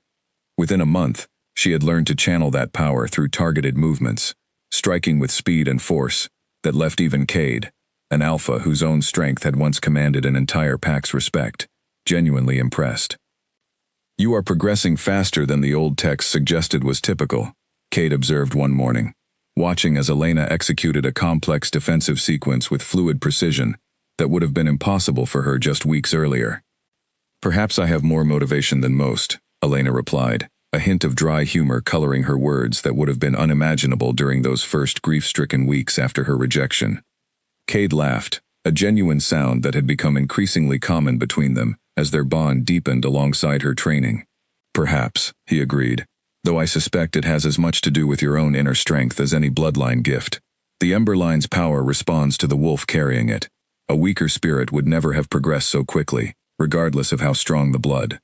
Within a month, she had learned to channel that power through targeted movements, striking with speed and force that left even Cade, an alpha whose own strength had once commanded an entire pack's respect, genuinely impressed. "You are progressing faster than the old text suggested was typical," Cade observed one morning, watching as Elena executed a complex defensive sequence with fluid precision that would have been impossible for her just weeks earlier. "Perhaps I have more motivation than most," Elena replied, a hint of dry humor coloring her words that would have been unimaginable during those first grief-stricken weeks after her rejection. Cade laughed, a genuine sound that had become increasingly common between them as their bond deepened alongside her training. "Perhaps," he agreed, "though I suspect it has as much to do with your own inner strength as any bloodline gift. The Emberline's power responds to the wolf carrying it. A weaker spirit would never have progressed so quickly, regardless of how strong the blood."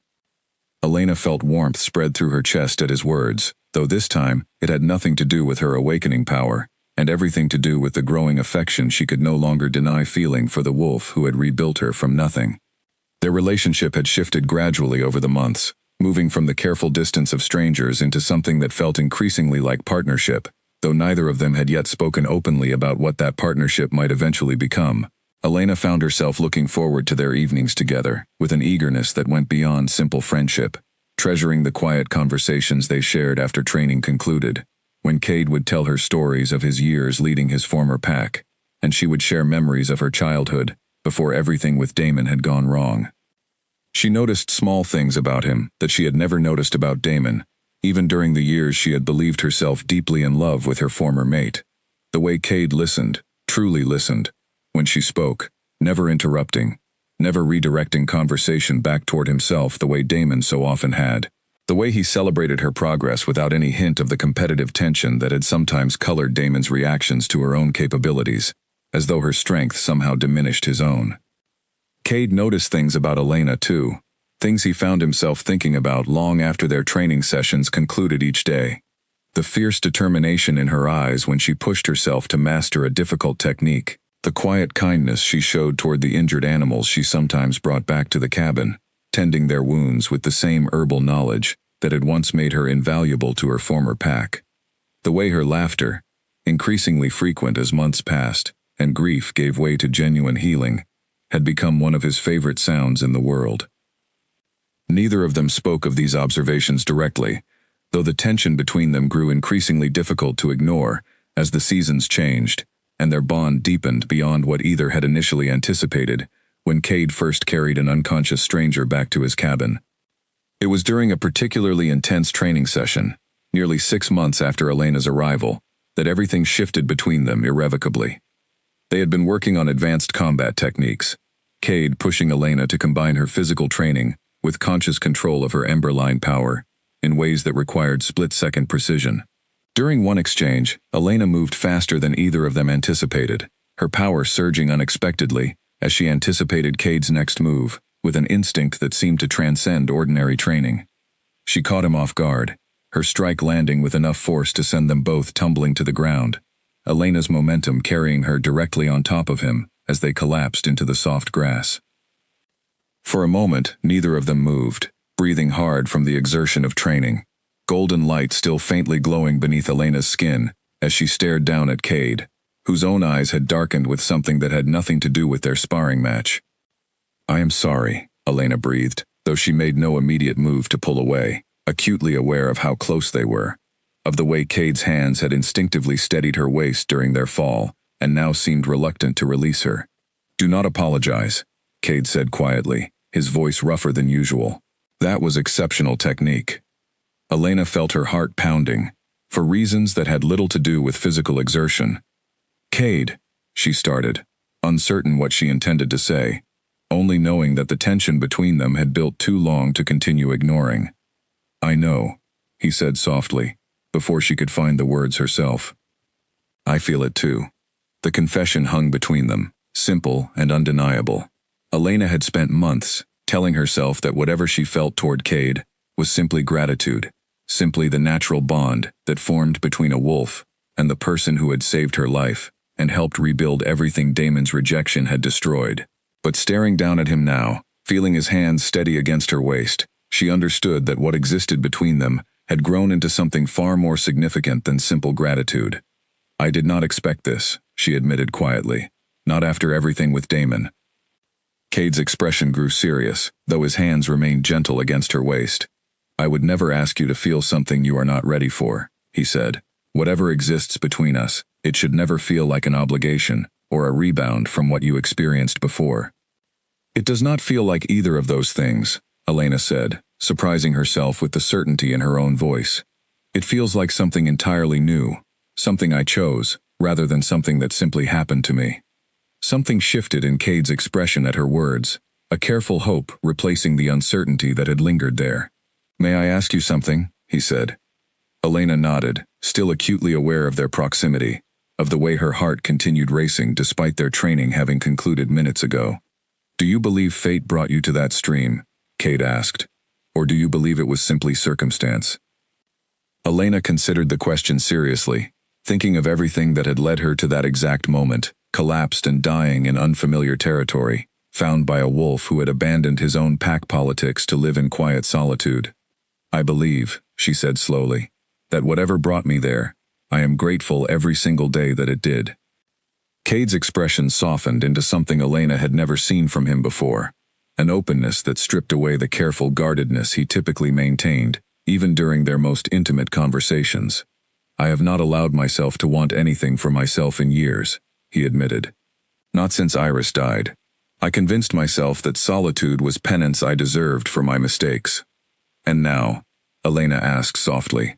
Elena felt warmth spread through her chest at his words, though this time it had nothing to do with her awakening power, and everything to do with the growing affection she could no longer deny feeling for the wolf who had rebuilt her from nothing. Their relationship had shifted gradually over the months, moving from the careful distance of strangers into something that felt increasingly like partnership, though neither of them had yet spoken openly about what that partnership might eventually become. Elena found herself looking forward to their evenings together, with an eagerness that went beyond simple friendship, treasuring the quiet conversations they shared after training concluded, when Cade would tell her stories of his years leading his former pack, and she would share memories of her childhood, before everything with Damon had gone wrong. She noticed small things about him that she had never noticed about Damon, even during the years she had believed herself deeply in love with her former mate. The way Cade listened, truly listened, when she spoke, never interrupting, never redirecting conversation back toward himself the way Damon so often had. The way he celebrated her progress without any hint of the competitive tension that had sometimes colored Damon's reactions to her own capabilities, as though her strength somehow diminished his own. Cade noticed things about Elena too, things he found himself thinking about long after their training sessions concluded each day. The fierce determination in her eyes when she pushed herself to master a difficult technique, the quiet kindness she showed toward the injured animals she sometimes brought back to the cabin, tending their wounds with the same herbal knowledge that had once made her invaluable to her former pack. The way her laughter, increasingly frequent as months passed, and grief gave way to genuine healing, had become one of his favorite sounds in the world. Neither of them spoke of these observations directly, though the tension between them grew increasingly difficult to ignore as the seasons changed, and their bond deepened beyond what either had initially anticipated when Cade first carried an unconscious stranger back to his cabin. It was during a particularly intense training session, nearly 6 months after Elena's arrival, that everything shifted between them irrevocably. They had been working on advanced combat techniques, Cade pushing Elena to combine her physical training with conscious control of her Emberline power in ways that required split-second precision. During one exchange, Elena moved faster than either of them anticipated, her power surging unexpectedly as she anticipated Cade's next move, with an instinct that seemed to transcend ordinary training. She caught him off guard, her strike landing with enough force to send them both tumbling to the ground, Elena's momentum carrying her directly on top of him as they collapsed into the soft grass. For a moment, neither of them moved, breathing hard from the exertion of training, golden light still faintly glowing beneath Elena's skin as she stared down at Cade, whose own eyes had darkened with something that had nothing to do with their sparring match. "I am sorry," Elena breathed, though she made no immediate move to pull away, acutely aware of how close they were, of the way Cade's hands had instinctively steadied her waist during their fall, and now seemed reluctant to release her. "Do not apologize," Cade said quietly, his voice rougher than usual. "That was exceptional technique." Elena felt her heart pounding, for reasons that had little to do with physical exertion. "Cade," she started, uncertain what she intended to say. only knowing that the tension between them had built too long to continue ignoring. "I know," he said softly, before she could find the words herself. "I feel it too." The confession hung between them, simple and undeniable. Elena had spent months telling herself that whatever she felt toward Cade was simply gratitude, simply the natural bond that formed between a wolf and the person who had saved her life and helped rebuild everything Damon's rejection had destroyed. But staring down at him now, feeling his hands steady against her waist, she understood that what existed between them had grown into something far more significant than simple gratitude. "I did not expect this," she admitted quietly. "Not after everything with Damon." Cade's expression grew serious, though his hands remained gentle against her waist. "I would never ask you to feel something you are not ready for," he said. "Whatever exists between us, it should never feel like an obligation or a rebound from what you experienced before." "It does not feel like either of those things," Elena said, surprising herself with the certainty in her own voice. "It feels like something entirely new, something I chose, rather than something that simply happened to me." Something shifted in Cade's expression at her words, a careful hope replacing the uncertainty that had lingered there. "May I ask you something?" he said. Elena nodded, still acutely aware of their proximity, of the way her heart continued racing despite their training having concluded minutes ago. "Do you believe fate brought you to that stream?" Cade asked. "Or do you believe it was simply circumstance?" Elena considered the question seriously, thinking of everything that had led her to that exact moment, collapsed and dying in unfamiliar territory, found by a wolf who had abandoned his own pack politics to live in quiet solitude. "I believe," she said slowly, "that whatever brought me there, I am grateful every single day that it did." Cade's expression softened into something Elena had never seen from him before, an openness that stripped away the careful guardedness he typically maintained, even during their most intimate conversations. "I have not allowed myself to want anything for myself in years," he admitted. "Not since Iris died. I convinced myself that solitude was penance I deserved for my mistakes." "And now?" Elena asked softly.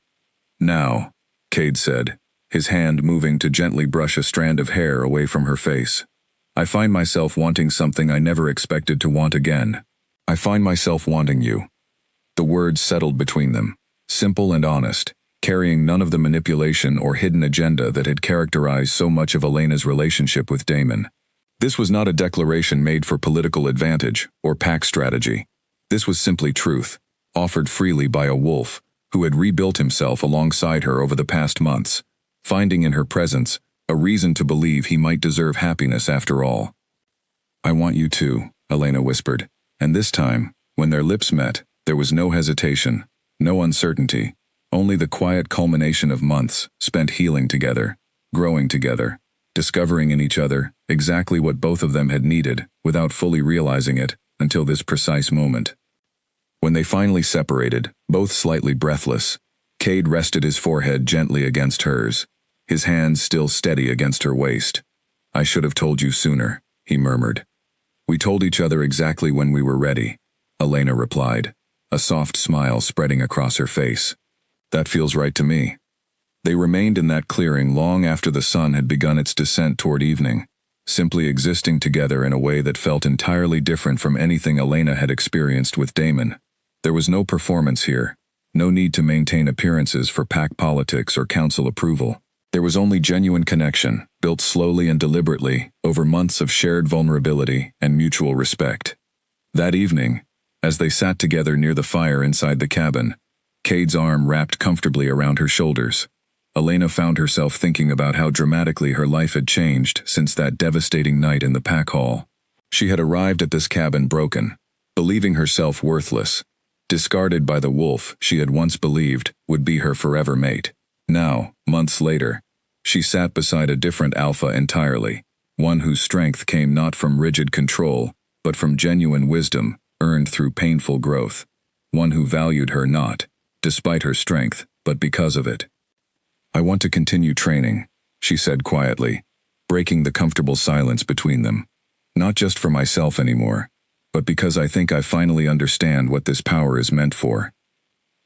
"Now," Cade said, his hand moving to gently brush a strand of hair away from her face. "I find myself wanting something I never expected to want again. I find myself wanting you." The words settled between them, simple and honest, carrying none of the manipulation or hidden agenda that had characterized so much of Elena's relationship with Damon. This was not a declaration made for political advantage or pack strategy. This was simply truth, offered freely by a wolf who had rebuilt himself alongside her over the past months, finding in her presence a reason to believe he might deserve happiness after all. "I want you too," Elena whispered, and this time, when their lips met, there was no hesitation, no uncertainty, only the quiet culmination of months spent healing together, growing together, discovering in each other exactly what both of them had needed without fully realizing it until this precise moment. When they finally separated, both slightly breathless, Cade rested his forehead gently against hers, his hands still steady against her waist. "I should have told you sooner," he murmured. "We told each other exactly when we were ready," Elena replied, a soft smile spreading across her face. "That feels right to me." They remained in that clearing long after the sun had begun its descent toward evening, simply existing together in a way that felt entirely different from anything Elena had experienced with Damon. There was no performance here, no need to maintain appearances for pack politics or council approval. There was only genuine connection, built slowly and deliberately over months of shared vulnerability and mutual respect. That evening, as they sat together near the fire inside the cabin, Cade's arm wrapped comfortably around her shoulders, Elena found herself thinking about how dramatically her life had changed since that devastating night in the pack hall. She had arrived at this cabin broken, believing herself worthless, discarded by the wolf she had once believed would be her forever mate. Now, months later, she sat beside a different alpha entirely, one whose strength came not from rigid control, but from genuine wisdom earned through painful growth, one who valued her not, despite her strength, but because of it. "I want to continue training," she said quietly, breaking the comfortable silence between them. "Not just for myself anymore, but because I think I finally understand what this power is meant for."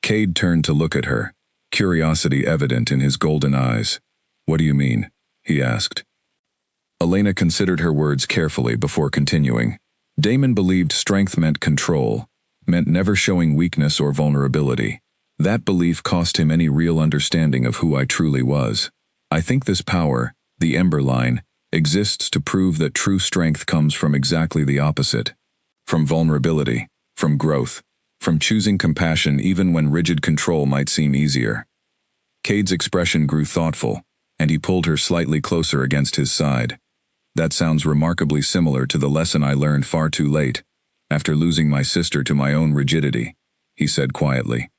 Cade turned to look at her, curiosity evident in his golden eyes. "What do you mean?" he asked. Elena considered her words carefully before continuing. Damon believed strength meant control, meant never showing weakness or vulnerability. That belief cost him any real understanding of who I truly was. I think this power, the Ember Line, exists to prove that true strength comes from exactly the opposite. From vulnerability, from growth, from choosing compassion even when rigid control might seem easier. Cade's expression grew thoughtful, and he pulled her slightly closer against his side. That sounds remarkably similar to the lesson I learned far too late, after losing my sister to my own rigidity, he said quietly.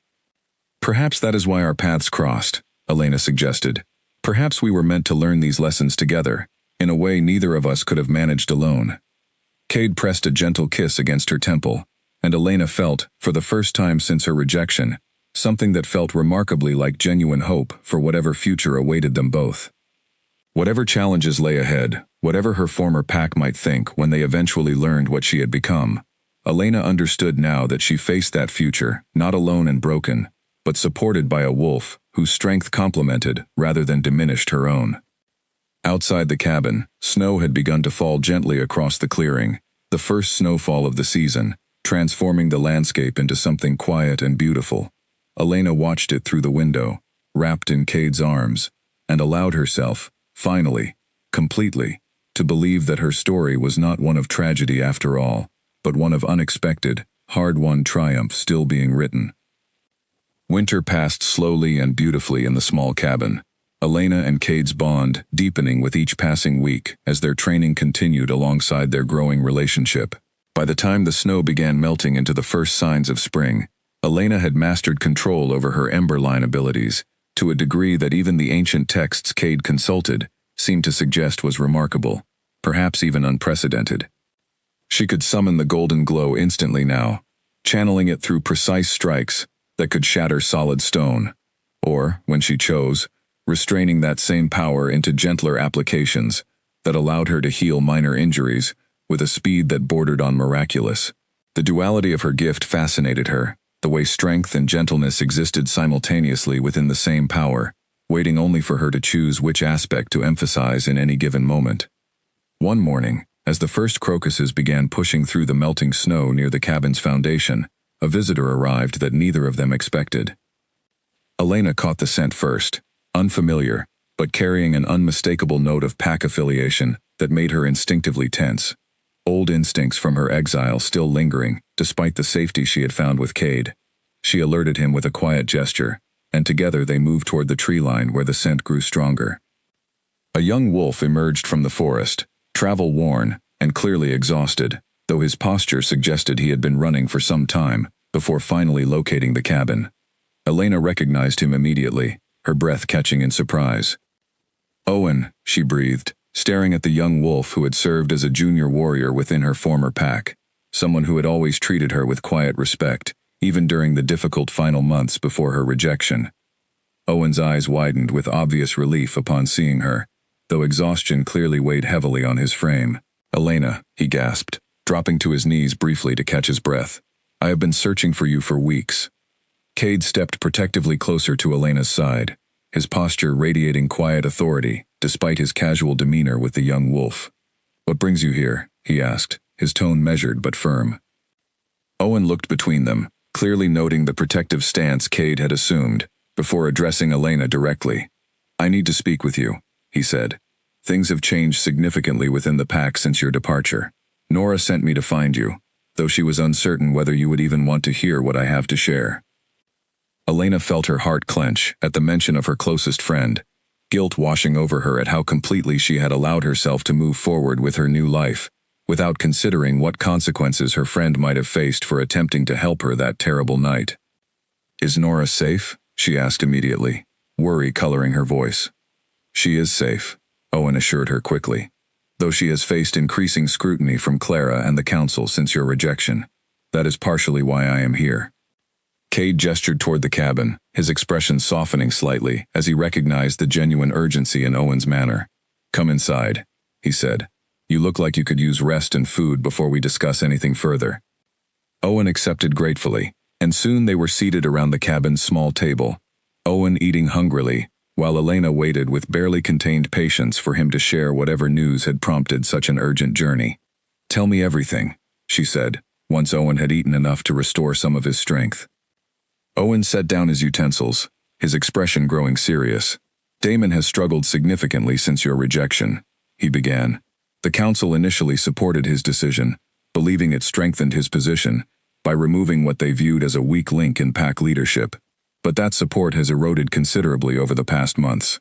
Perhaps that is why our paths crossed, Elena suggested. Perhaps we were meant to learn these lessons together, in a way neither of us could have managed alone. Cade pressed a gentle kiss against her temple, and Elena felt, for the first time since her rejection, something that felt remarkably like genuine hope for whatever future awaited them both. Whatever challenges lay ahead, whatever her former pack might think when they eventually learned what she had become, Elena understood now that she faced that future, not alone and broken, but supported by a wolf whose strength complemented rather than diminished her own. Outside the cabin, snow had begun to fall gently across the clearing, the first snowfall of the season, transforming the landscape into something quiet and beautiful. Elena watched it through the window, wrapped in Cade's arms, and allowed herself, finally, completely, to believe that her story was not one of tragedy after all, but one of unexpected, hard-won triumph still being written. Winter passed slowly and beautifully in the small cabin, Elena and Cade's bond deepening with each passing week as their training continued alongside their growing relationship. By the time the snow began melting into the first signs of spring, Elena had mastered control over her Ember Line abilities, to a degree that even the ancient texts Cade consulted seemed to suggest was remarkable, perhaps even unprecedented. She could summon the golden glow instantly now, channeling it through precise strikes that could shatter solid stone, or, when she chose, restraining that same power into gentler applications that allowed her to heal minor injuries with a speed that bordered on miraculous. The duality of her gift fascinated her, the way strength and gentleness existed simultaneously within the same power, waiting only for her to choose which aspect to emphasize in any given moment. One morning, as the first crocuses began pushing through the melting snow near the cabin's foundation, a visitor arrived that neither of them expected. Elena caught the scent first, unfamiliar, but carrying an unmistakable note of pack affiliation that made her instinctively tense. Old instincts from her exile still lingering, despite the safety she had found with Cade. She alerted him with a quiet gesture, and together they moved toward the tree line where the scent grew stronger. A young wolf emerged from the forest, travel-worn and clearly exhausted, though his posture suggested he had been running for some time before finally locating the cabin. Elena recognized him immediately, her breath catching in surprise. "Owen," she breathed, staring at the young wolf who had served as a junior warrior within her former pack, someone who had always treated her with quiet respect, even during the difficult final months before her rejection. Owen's eyes widened with obvious relief upon seeing her, though exhaustion clearly weighed heavily on his frame. "Elena," he gasped, dropping to his knees briefly to catch his breath. "I have been searching for you for weeks." Cade stepped protectively closer to Elena's side, his posture radiating quiet authority, despite his casual demeanor with the young wolf. "What brings you here?" he asked, his tone measured but firm. Owen looked between them, clearly noting the protective stance Cade had assumed, before addressing Elena directly. "I need to speak with you," he said. "Things have changed significantly within the pack since your departure. Nora sent me to find you, though she was uncertain whether you would even want to hear what I have to share." Elena felt her heart clench at the mention of her closest friend, guilt washing over her at how completely she had allowed herself to move forward with her new life, without considering what consequences her friend might have faced for attempting to help her that terrible night. "Is Nora safe?" she asked immediately, worry coloring her voice. "She is safe," Owen assured her quickly, "though she has faced increasing scrutiny from Clara and the council since your rejection. That is partially why I am here." Cade gestured toward the cabin, his expression softening slightly as he recognized the genuine urgency in Owen's manner. "Come inside," he said. "You look like you could use rest and food before we discuss anything further." Owen accepted gratefully, and soon they were seated around the cabin's small table, Owen eating hungrily, while Elena waited with barely contained patience for him to share whatever news had prompted such an urgent journey. "Tell me everything," she said, once Owen had eaten enough to restore some of his strength. Owen set down his utensils, his expression growing serious. Damon has struggled significantly since your rejection, he began. The council initially supported his decision, believing it strengthened his position by removing what they viewed as a weak link in pack leadership. But that support has eroded considerably over the past months.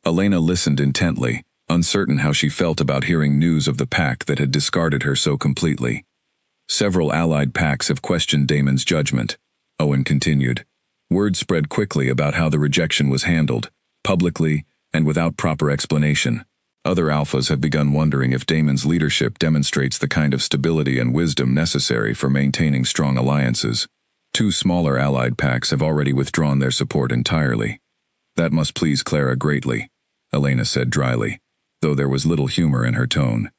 Elena listened intently, uncertain how she felt about hearing news of the pack that had discarded her so completely. Several allied packs have questioned Damon's judgment, Owen continued. Word spread quickly about how the rejection was handled, publicly and without proper explanation. Other alphas have begun wondering if Damon's leadership demonstrates the kind of stability and wisdom necessary for maintaining strong alliances. 2 smaller allied packs have already withdrawn their support entirely. That must please Clara greatly, Elena said dryly, though there was little humor in her tone.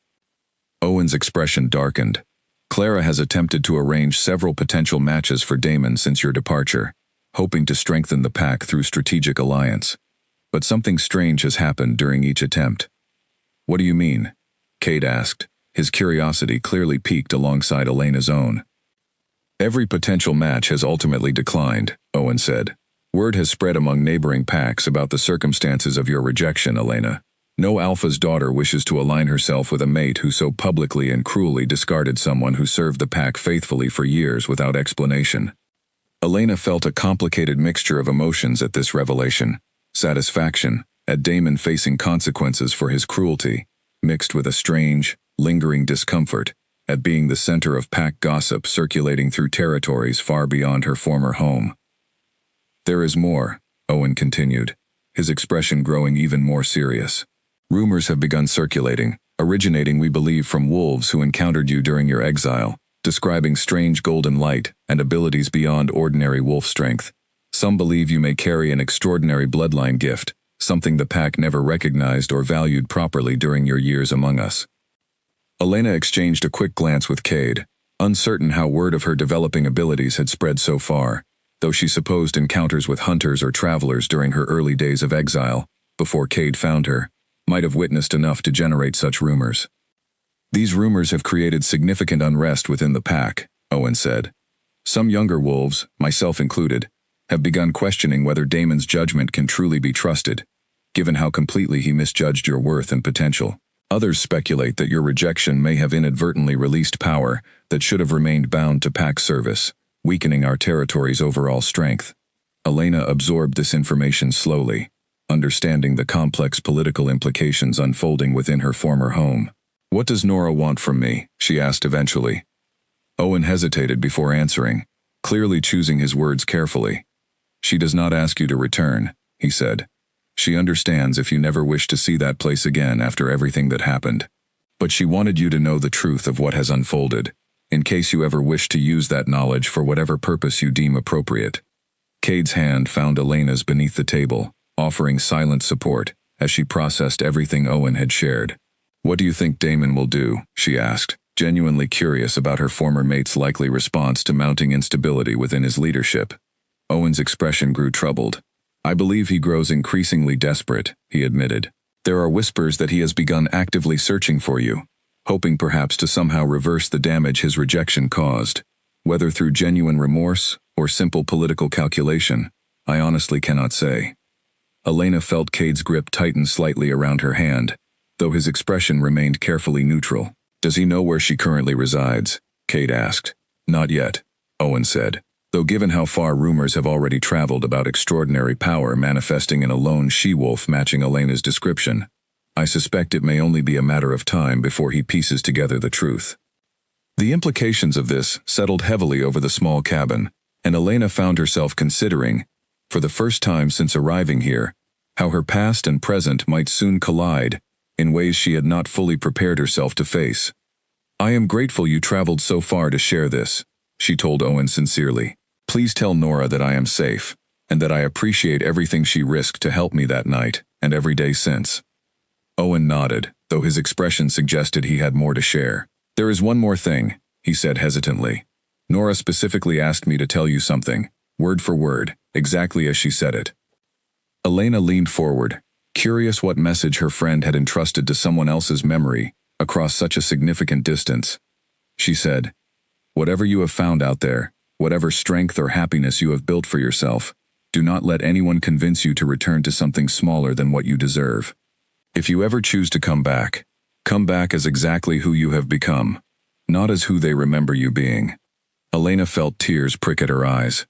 Owen's expression darkened. Clara has attempted to arrange several potential matches for Damon since your departure, hoping to strengthen the pack through strategic alliance. But something strange has happened during each attempt. What do you mean? Cade asked, his curiosity clearly piqued alongside Elena's own. Every potential match has ultimately declined, Owen said. Word has spread among neighboring packs about the circumstances of your rejection, Elena. No alpha's daughter wishes to align herself with a mate who so publicly and cruelly discarded someone who served the pack faithfully for years without explanation. Elena felt a complicated mixture of emotions at this revelation. Satisfaction at Damon facing consequences for his cruelty, mixed with a strange, lingering discomfort at being the center of pack gossip circulating through territories far beyond her former home. There is more, Owen continued, his expression growing even more serious. Rumors have begun circulating, originating we believe from wolves who encountered you during your exile, describing strange golden light and abilities beyond ordinary wolf strength. Some believe you may carry an extraordinary bloodline gift, something the pack never recognized or valued properly during your years among us. Elena exchanged a quick glance with Cade, uncertain how word of her developing abilities had spread so far, though she supposed encounters with hunters or travelers during her early days of exile, before Cade found her, might have witnessed enough to generate such rumors. These rumors have created significant unrest within the pack, Owen said. Some younger wolves, myself included, have begun questioning whether Damon's judgment can truly be trusted, given how completely he misjudged your worth and potential. Others speculate that your rejection may have inadvertently released power that should have remained bound to pack service, weakening our territory's overall strength. Elena absorbed this information slowly, understanding the complex political implications unfolding within her former home. What does Nora want from me? She asked eventually. Owen hesitated before answering, clearly choosing his words carefully. She does not ask you to return, he said. She understands if you never wish to see that place again after everything that happened. But she wanted you to know the truth of what has unfolded, in case you ever wish to use that knowledge for whatever purpose you deem appropriate. Cade's hand found Elena's beneath the table, offering silent support as she processed everything Owen had shared. What do you think Damon will do? She asked, genuinely curious about her former mate's likely response to mounting instability within his leadership. Owen's expression grew troubled. I believe he grows increasingly desperate, he admitted. There are whispers that he has begun actively searching for you, hoping perhaps to somehow reverse the damage his rejection caused. Whether through genuine remorse or simple political calculation, I honestly cannot say. Elena felt Cade's grip tighten slightly around her hand, though his expression remained carefully neutral. Does he know where she currently resides? Cade asked. Not yet, Owen said, though given how far rumors have already traveled about extraordinary power manifesting in a lone she-wolf matching Elena's description, I suspect it may only be a matter of time before he pieces together the truth. The implications of this settled heavily over the small cabin, and Elena found herself considering, for the first time since arriving here, how her past and present might soon collide in ways she had not fully prepared herself to face. I am grateful you traveled so far to share this, she told Owen sincerely. Please tell Nora that I am safe, and that I appreciate everything she risked to help me that night, and every day since. Owen nodded, though his expression suggested he had more to share. There is one more thing, he said hesitantly. Nora specifically asked me to tell you something, word for word, exactly as she said it. Elena leaned forward, curious what message her friend had entrusted to someone else's memory across such a significant distance. she said. Whatever you have found out there, whatever strength or happiness you have built for yourself, do not let anyone convince you to return to something smaller than what you deserve. If you ever choose to come back as exactly who you have become, not as who they remember you being. Elena felt tears prick at her eyes,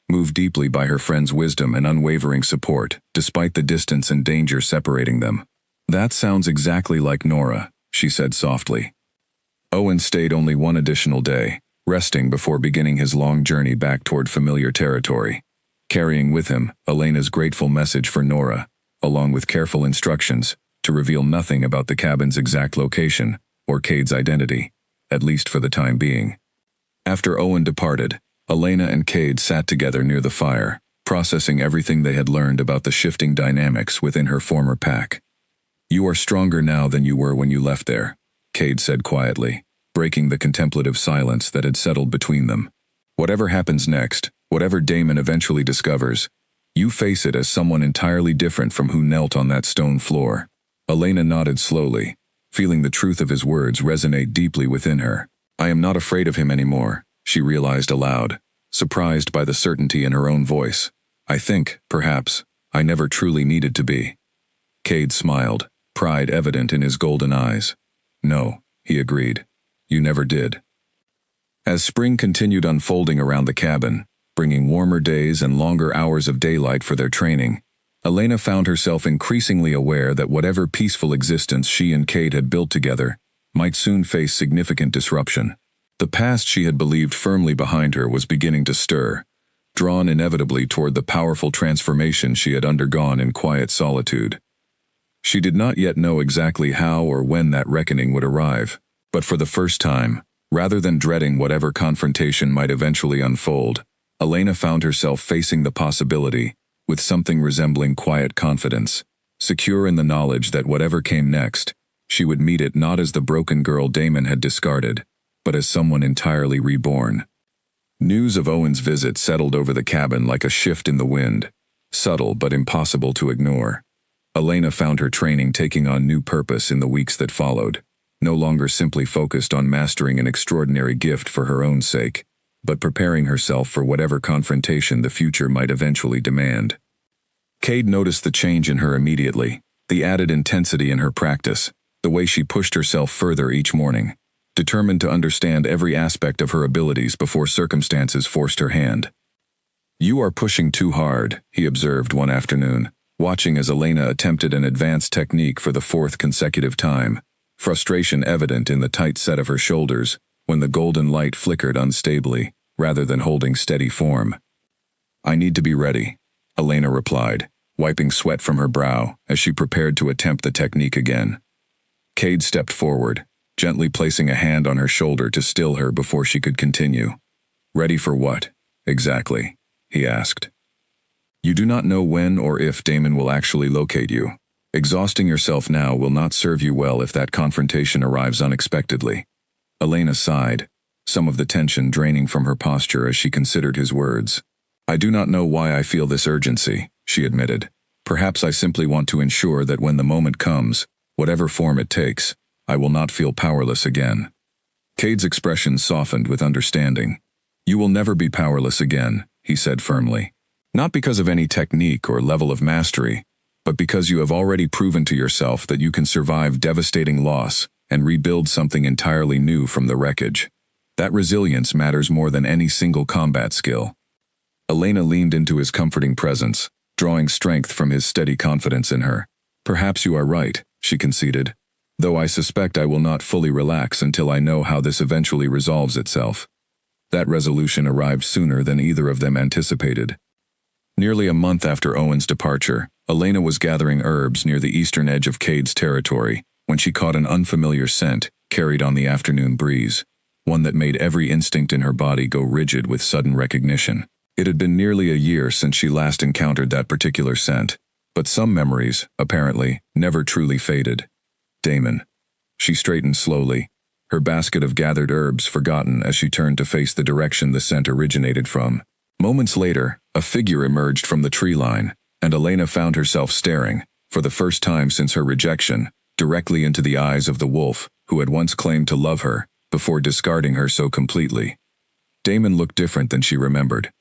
moved deeply by her friend's wisdom and unwavering support, despite the distance and danger separating them. That sounds exactly like Nora, she said softly. Owen stayed only one additional day, resting before beginning his long journey back toward familiar territory, carrying with him Elena's grateful message for Nora, along with careful instructions to reveal nothing about the cabin's exact location or Cade's identity, at least for the time being. After Owen departed, Elena and Cade sat together near the fire, processing everything they had learned about the shifting dynamics within her former pack. You are stronger now than you were when you left there, Cade said quietly, breaking the contemplative silence that had settled between them. Whatever happens next, whatever Damon eventually discovers, you face it as someone entirely different from who knelt on that stone floor. Elena nodded slowly, feeling the truth of his words resonate deeply within her. I am not afraid of him anymore, she realized aloud, surprised by the certainty in her own voice. I think, perhaps, I never truly needed to be. Cade smiled, pride evident in his golden eyes. No, he agreed. You never did. As spring continued unfolding around the cabin, bringing warmer days and longer hours of daylight for their training, Elena found herself increasingly aware that whatever peaceful existence she and Cade had built together might soon face significant disruption. The past she had believed firmly behind her was beginning to stir, drawn inevitably toward the powerful transformation she had undergone in quiet solitude. She did not yet know exactly how or when that reckoning would arrive, but for the first time, rather than dreading whatever confrontation might eventually unfold, Elena found herself facing the possibility with something resembling quiet confidence, secure in the knowledge that whatever came next, she would meet it not as the broken girl Damon had discarded, but as someone entirely reborn. News of Owen's visit settled over the cabin like a shift in the wind, subtle but impossible to ignore. Elena found her training taking on new purpose in the weeks that followed, no longer simply focused on mastering an extraordinary gift for her own sake, but preparing herself for whatever confrontation the future might eventually demand. Cade noticed the change in her immediately, the added intensity in her practice, the way she pushed herself further each morning, determined to understand every aspect of her abilities before circumstances forced her hand. You are pushing too hard, he observed one afternoon, watching as Elena attempted an advanced technique for the fourth consecutive time, frustration evident in the tight set of her shoulders when the golden light flickered unstably, rather than holding steady form. I need to be ready, Elena replied, wiping sweat from her brow as she prepared to attempt the technique again. Cade stepped forward, gently placing a hand on her shoulder to still her before she could continue. Ready for what, exactly? He asked. You do not know when or if Damon will actually locate you. Exhausting yourself now will not serve you well if that confrontation arrives unexpectedly. Elena sighed, some of the tension draining from her posture as she considered his words. I do not know why I feel this urgency, she admitted. Perhaps I simply want to ensure that when the moment comes, whatever form it takes, I will not feel powerless again. Cade's expression softened with understanding. You will never be powerless again, he said firmly. Not because of any technique or level of mastery, but because you have already proven to yourself that you can survive devastating loss and rebuild something entirely new from the wreckage. That resilience matters more than any single combat skill. Elena leaned into his comforting presence, drawing strength from his steady confidence in her. Perhaps you are right, she conceded, though I suspect I will not fully relax until I know how this eventually resolves itself. That resolution arrived sooner than either of them anticipated. Nearly a month after Owen's departure, Elena was gathering herbs near the eastern edge of Cade's territory when she caught an unfamiliar scent carried on the afternoon breeze, one that made every instinct in her body go rigid with sudden recognition. It had been nearly a year since she last encountered that particular scent, but some memories, apparently, never truly faded. Damon. She straightened slowly, her basket of gathered herbs forgotten as she turned to face the direction the scent originated from. Moments later, a figure emerged from the tree line, and Elena found herself staring, for the first time since her rejection, directly into the eyes of the wolf who had once claimed to love her, before discarding her so completely. Damon looked different than she remembered.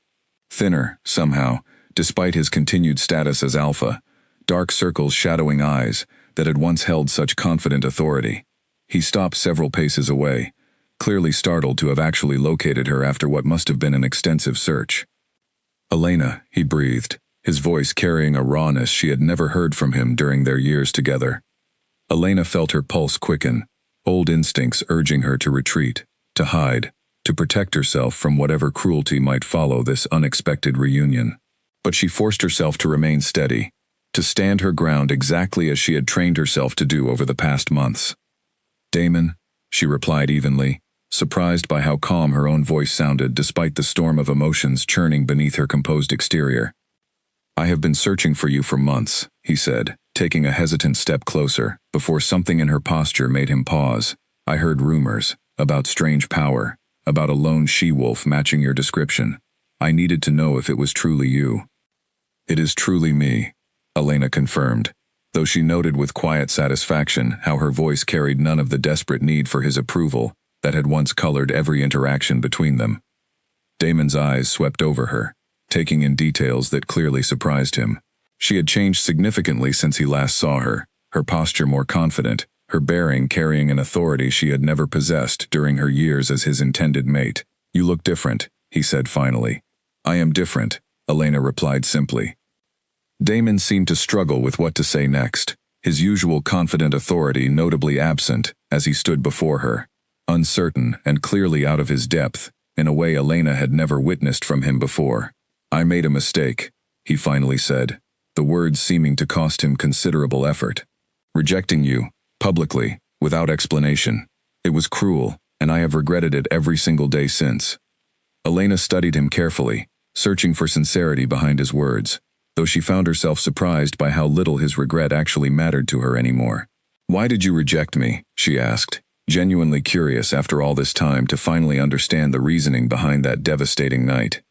Thinner, somehow, despite his continued status as alpha, dark circles shadowing eyes that had once held such confident authority. He stopped several paces away, clearly startled to have actually located her after what must have been an extensive search. "Elena," he breathed, his voice carrying a rawness she had never heard from him during their years together. Elena felt her pulse quicken, old instincts urging her to retreat, to hide, to protect herself from whatever cruelty might follow this unexpected reunion. But she forced herself to remain steady, to stand her ground exactly as she had trained herself to do over the past months. "Damon," she replied evenly, surprised by how calm her own voice sounded despite the storm of emotions churning beneath her composed exterior. "I have been searching for you for months," he said, taking a hesitant step closer, before something in her posture made him pause. "I heard rumors, about strange power, about a lone she-wolf matching your description. I needed to know if it was truly you." "It is truly me," Elena confirmed, though she noted with quiet satisfaction how her voice carried none of the desperate need for his approval that had once colored every interaction between them. Damon's eyes swept over her, taking in details that clearly surprised him. She had changed significantly since he last saw her, her posture more confident, her bearing carrying an authority she had never possessed during her years as his intended mate. "You look different," he said finally. "I am different," Elena replied simply. Damon seemed to struggle with what to say next, his usual confident authority notably absent as he stood before her, uncertain and clearly out of his depth, in a way Elena had never witnessed from him before. "I made a mistake," he finally said, the words seeming to cost him considerable effort. "Rejecting you, publicly, without explanation. It was cruel, and I have regretted it every single day since." Elena studied him carefully, searching for sincerity behind his words, though she found herself surprised by how little his regret actually mattered to her anymore. "Why did you reject me?" she asked, genuinely curious after all this time to finally understand the reasoning behind that devastating night.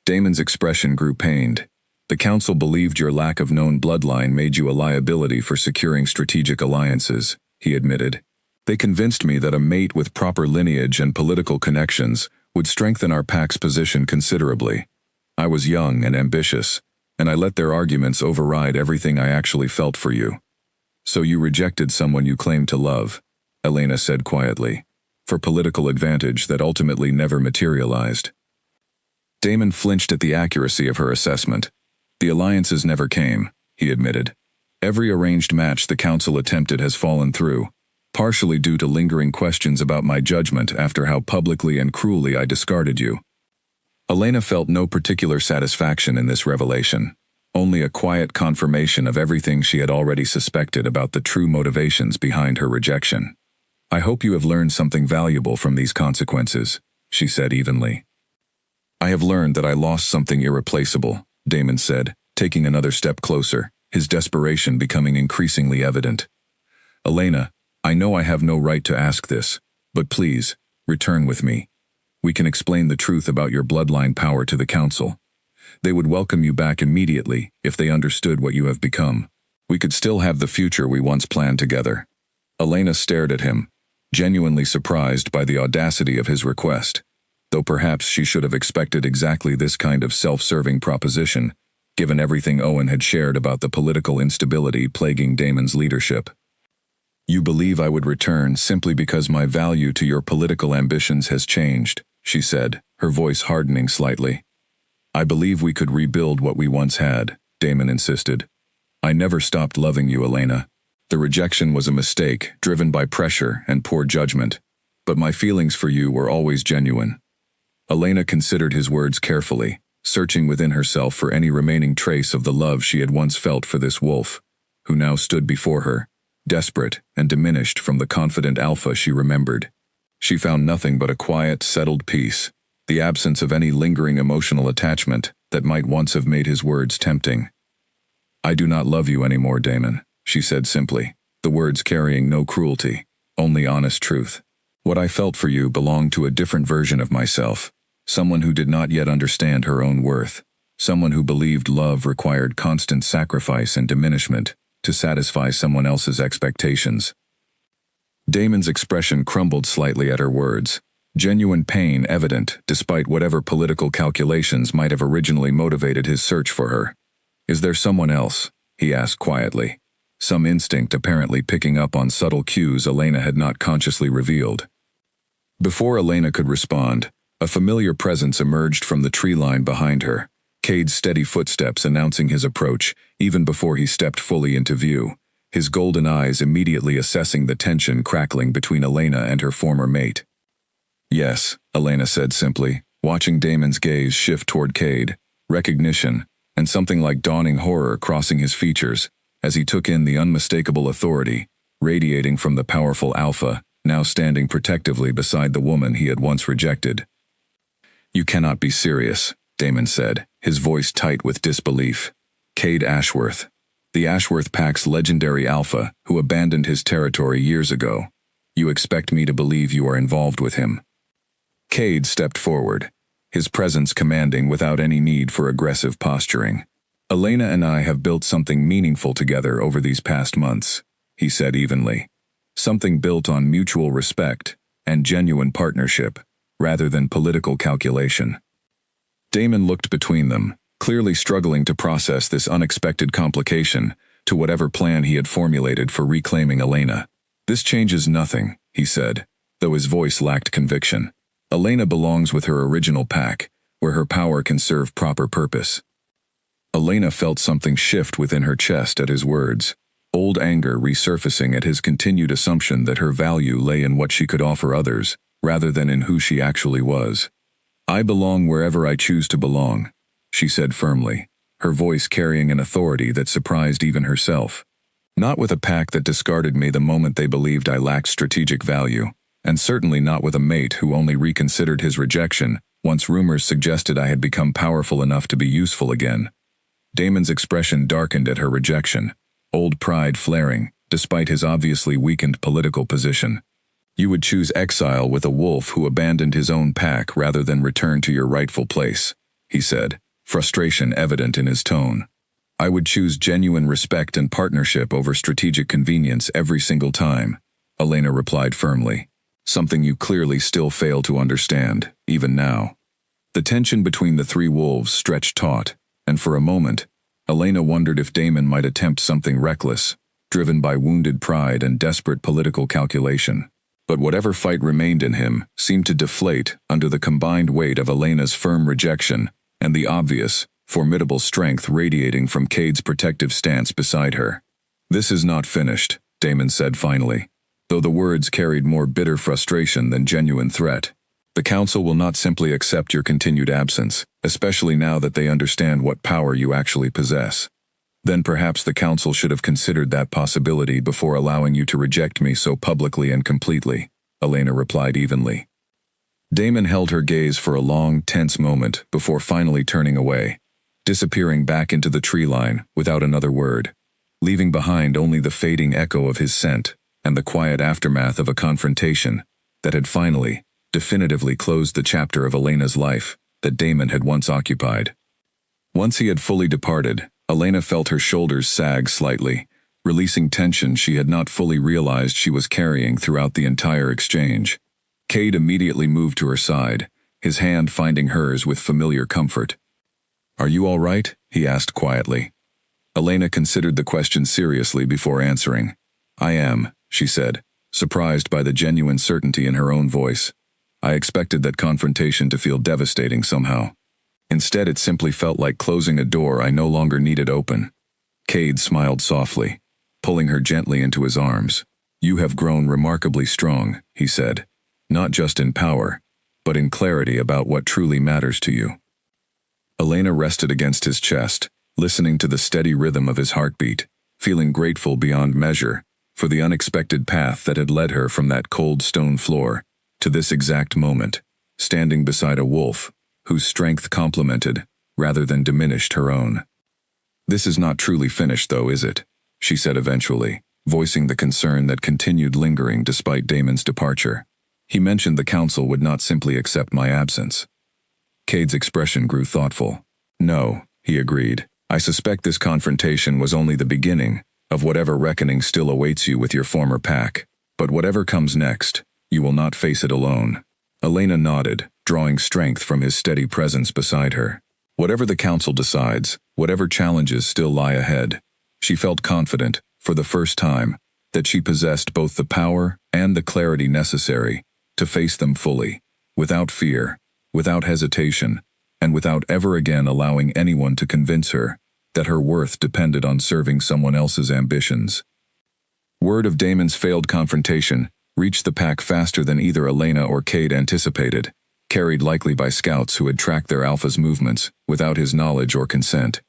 Damon's expression grew pained. "The council believed your lack of known bloodline made you a liability for securing strategic alliances," he admitted. "They convinced me that a mate with proper lineage and political connections would strengthen our pack's position considerably. I was young and ambitious, and I let their arguments override everything I actually felt for you." "So you rejected someone you claimed to love," Elena said quietly, "for political advantage that ultimately never materialized." Damon flinched at the accuracy of her assessment. "The alliances never came," he admitted. "Every arranged match the council attempted has fallen through, partially due to lingering questions about my judgment after how publicly and cruelly I discarded you." Elena felt no particular satisfaction in this revelation, only a quiet confirmation of everything she had already suspected about the true motivations behind her rejection. "I hope you have learned something valuable from these consequences," she said evenly. "I have learned that I lost something irreplaceable," Damon said, taking another step closer, his desperation becoming increasingly evident. "Elena, I know I have no right to ask this, but please, return with me. We can explain the truth about your bloodline power to the council. They would welcome you back immediately if they understood what you have become. We could still have the future we once planned together." Elena stared at him, genuinely surprised by the audacity of his request, though perhaps she should have expected exactly this kind of self-serving proposition, given everything Owen had shared about the political instability plaguing Damon's leadership. "You believe I would return simply because my value to your political ambitions has changed," she said, her voice hardening slightly. "I believe we could rebuild what we once had," Damon insisted. "I never stopped loving you, Elena. The rejection was a mistake, driven by pressure and poor judgment, but my feelings for you were always genuine." Elena considered his words carefully, searching within herself for any remaining trace of the love she had once felt for this wolf, who now stood before her, desperate and diminished from the confident alpha she remembered. She found nothing but a quiet, settled peace, the absence of any lingering emotional attachment that might once have made his words tempting. "I do not love you anymore, Damon," she said simply, the words carrying no cruelty, only honest truth. "What I felt for you belonged to a different version of myself, someone who did not yet understand her own worth, someone who believed love required constant sacrifice and diminishment to satisfy someone else's expectations." Damon's expression crumbled slightly at her words, genuine pain evident despite whatever political calculations might have originally motivated his search for her. "Is there someone else?" he asked quietly, some instinct apparently picking up on subtle cues Elena had not consciously revealed. Before Elena could respond, a familiar presence emerged from the tree line behind her, Cade's steady footsteps announcing his approach even before he stepped fully into view, his golden eyes immediately assessing the tension crackling between Elena and her former mate. "Yes," Elena said simply, watching Damon's gaze shift toward Cade, recognition, and something like dawning horror crossing his features as he took in the unmistakable authority, radiating from the powerful alpha, now standing protectively beside the woman he had once rejected. "You cannot be serious," Damon said, his voice tight with disbelief. "Cade Ashworth, the Ashworth Pack's legendary alpha who abandoned his territory years ago. You expect me to believe you are involved with him?" Cade stepped forward, his presence commanding without any need for aggressive posturing. "Elena and I have built something meaningful together over these past months," he said evenly. "Something built on mutual respect and genuine partnership, rather than political calculation." Damon looked between them, clearly struggling to process this unexpected complication to whatever plan he had formulated for reclaiming Elena. "This changes nothing," he said, though his voice lacked conviction. "Elena belongs with her original pack, where her power can serve proper purpose." Elena felt something shift within her chest at his words, old anger resurfacing at his continued assumption that her value lay in what she could offer others, rather than in who she actually was. "I belong wherever I choose to belong," she said firmly, her voice carrying an authority that surprised even herself. "Not with a pack that discarded me the moment they believed I lacked strategic value, and certainly not with a mate who only reconsidered his rejection once rumors suggested I had become powerful enough to be useful again." Damon's expression darkened at her rejection, old pride flaring, despite his obviously weakened political position. "You would choose exile with a wolf who abandoned his own pack rather than return to your rightful place," he said, frustration evident in his tone. "I would choose genuine respect and partnership over strategic convenience every single time," Elena replied firmly. "Something you clearly still fail to understand, even now." The tension between the three wolves stretched taut, and for a moment, Elena wondered if Damon might attempt something reckless, driven by wounded pride and desperate political calculation. But whatever fight remained in him seemed to deflate under the combined weight of Elena's firm rejection and the obvious, formidable strength radiating from Cade's protective stance beside her. "This is not finished," Damon said finally, though the words carried more bitter frustration than genuine threat. "The Council will not simply accept your continued absence, especially now that they understand what power you actually possess. Then perhaps the Council should have considered that possibility before allowing you to reject me so publicly and completely," Elena replied evenly. Damon held her gaze for a long, tense moment before finally turning away, disappearing back into the tree line without another word, leaving behind only the fading echo of his scent and the quiet aftermath of a confrontation that had finally, definitively closed the chapter of Elena's life that Damon had once occupied. Once he had fully departed, Elena felt her shoulders sag slightly, releasing tension she had not fully realized she was carrying throughout the entire exchange. Cade immediately moved to her side, his hand finding hers with familiar comfort. "Are you all right?" he asked quietly. Elena considered the question seriously before answering. "I am," she said, surprised by the genuine certainty in her own voice. "I expected that confrontation to feel devastating somehow. Instead, it simply felt like closing a door I no longer needed open." Cade smiled softly, pulling her gently into his arms. "You have grown remarkably strong," he said, "not just in power, but in clarity about what truly matters to you." Elena rested against his chest, listening to the steady rhythm of his heartbeat, feeling grateful beyond measure for the unexpected path that had led her from that cold stone floor to this exact moment, standing beside a wolf whose strength complemented, rather than diminished, her own. "This is not truly finished though, is it?" she said eventually, voicing the concern that continued lingering despite Damon's departure. "He mentioned the Council would not simply accept my absence." Cade's expression grew thoughtful. "No," he agreed. "I suspect this confrontation was only the beginning of whatever reckoning still awaits you with your former pack." But whatever comes next, you will not face it alone. Elena nodded, drawing strength from his steady presence beside her. Whatever the council decides, whatever challenges still lie ahead, she felt confident, for the first time, that she possessed both the power and the clarity necessary to face them fully, without fear, without hesitation, and without ever again allowing anyone to convince her that her worth depended on serving someone else's ambitions. Word of Damon's failed confrontation reached the pack faster than either Elena or Cade anticipated, carried likely by scouts who had tracked their alpha's movements without his knowledge or consent.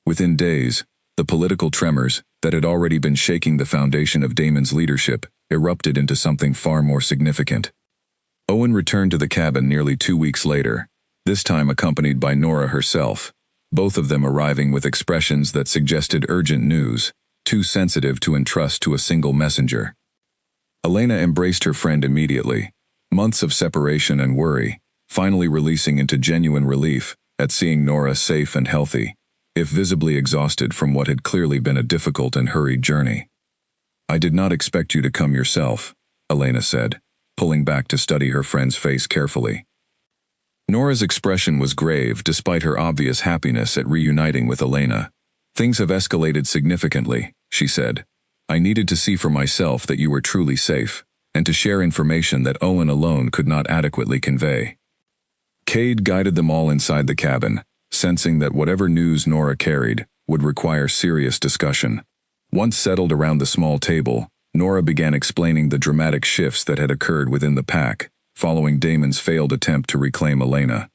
Within days, the political tremors that had already been shaking the foundation of Damon's leadership erupted into something far more significant. Owen returned to the cabin nearly 2 weeks later, this time accompanied by Nora herself, both of them arriving with expressions that suggested urgent news, too sensitive to entrust to a single messenger. Elena embraced her friend immediately, months of separation and worry, finally releasing into genuine relief at seeing Nora safe and healthy, if visibly exhausted from what had clearly been a difficult and hurried journey. "I did not expect you to come yourself," Elena said, pulling back to study her friend's face carefully. Nora's expression was grave despite her obvious happiness at reuniting with Elena. "Things have escalated significantly," she said. "I needed to see for myself that you were truly safe, and to share information that Owen alone could not adequately convey." Cade guided them all inside the cabin, sensing that whatever news Nora carried would require serious discussion. Once settled around the small table, Nora began explaining the dramatic shifts that had occurred within the pack, following Damon's failed attempt to reclaim Elena.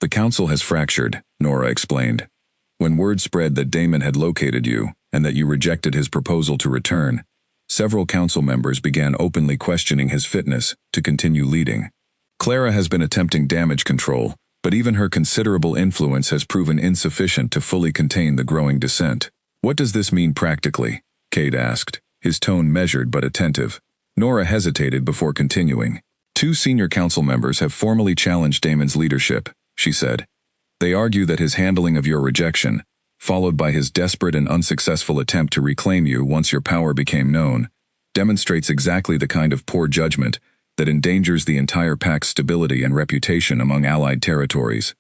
"The council has fractured," Nora explained. "When word spread that Damon had located you, and that you rejected his proposal to return, several council members began openly questioning his fitness to continue leading. Clara has been attempting damage control, but even her considerable influence has proven insufficient to fully contain the growing dissent." "What does this mean practically?" Cade asked, his tone measured but attentive. Nora hesitated before continuing. "2 senior council members have formally challenged Damon's leadership," she said. "They argue that his handling of your rejection, followed by his desperate and unsuccessful attempt to reclaim you once your power became known, demonstrates exactly the kind of poor judgment that endangers the entire pack's stability and reputation among allied territories."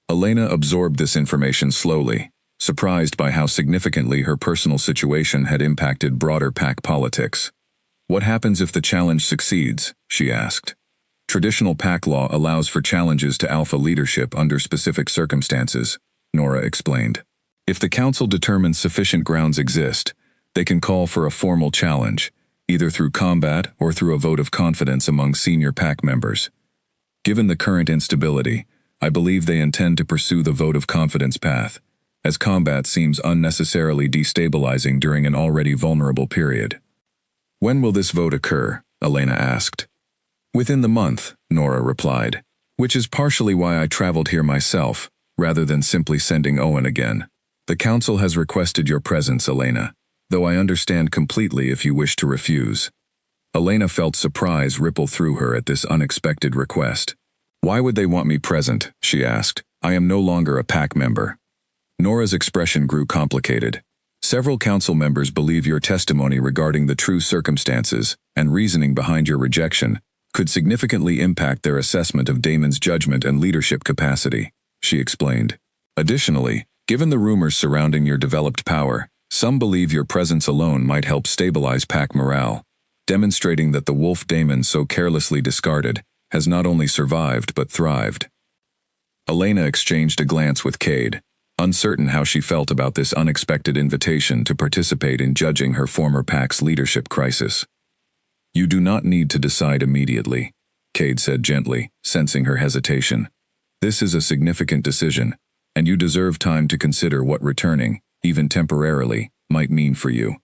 Elena absorbed this information slowly, surprised by how significantly her personal situation had impacted broader pack politics. "What happens if the challenge succeeds?" she asked. "Traditional pack law allows for challenges to alpha leadership under specific circumstances," Nora explained. "If the council determines sufficient grounds exist, they can call for a formal challenge, either through combat or through a vote of confidence among senior pack members. Given the current instability, I believe they intend to pursue the vote of confidence path, as combat seems unnecessarily destabilizing during an already vulnerable period." "When will this vote occur?" Elena asked. "Within the month," Nora replied, "which is partially why I traveled here myself, rather than simply sending Owen again. The council has requested your presence, Elena, though I understand completely if you wish to refuse." Elena felt surprise ripple through her at this unexpected request. "Why would they want me present?" she asked. "I am no longer a pack member." Nora's expression grew complicated. "Several council members believe your testimony regarding the true circumstances and reasoning behind your rejection could significantly impact their assessment of Damon's judgment and leadership capacity," she explained. "Additionally, given the rumors surrounding your developed power, some believe your presence alone might help stabilize pack morale, demonstrating that the wolf Damon so carelessly discarded has not only survived but thrived." Elena exchanged a glance with Cade, uncertain how she felt about this unexpected invitation to participate in judging her former pack's leadership crisis. "You do not need to decide immediately," Cade said gently, sensing her hesitation. "This is a significant decision, and you deserve time to consider what returning, even temporarily, might mean for you."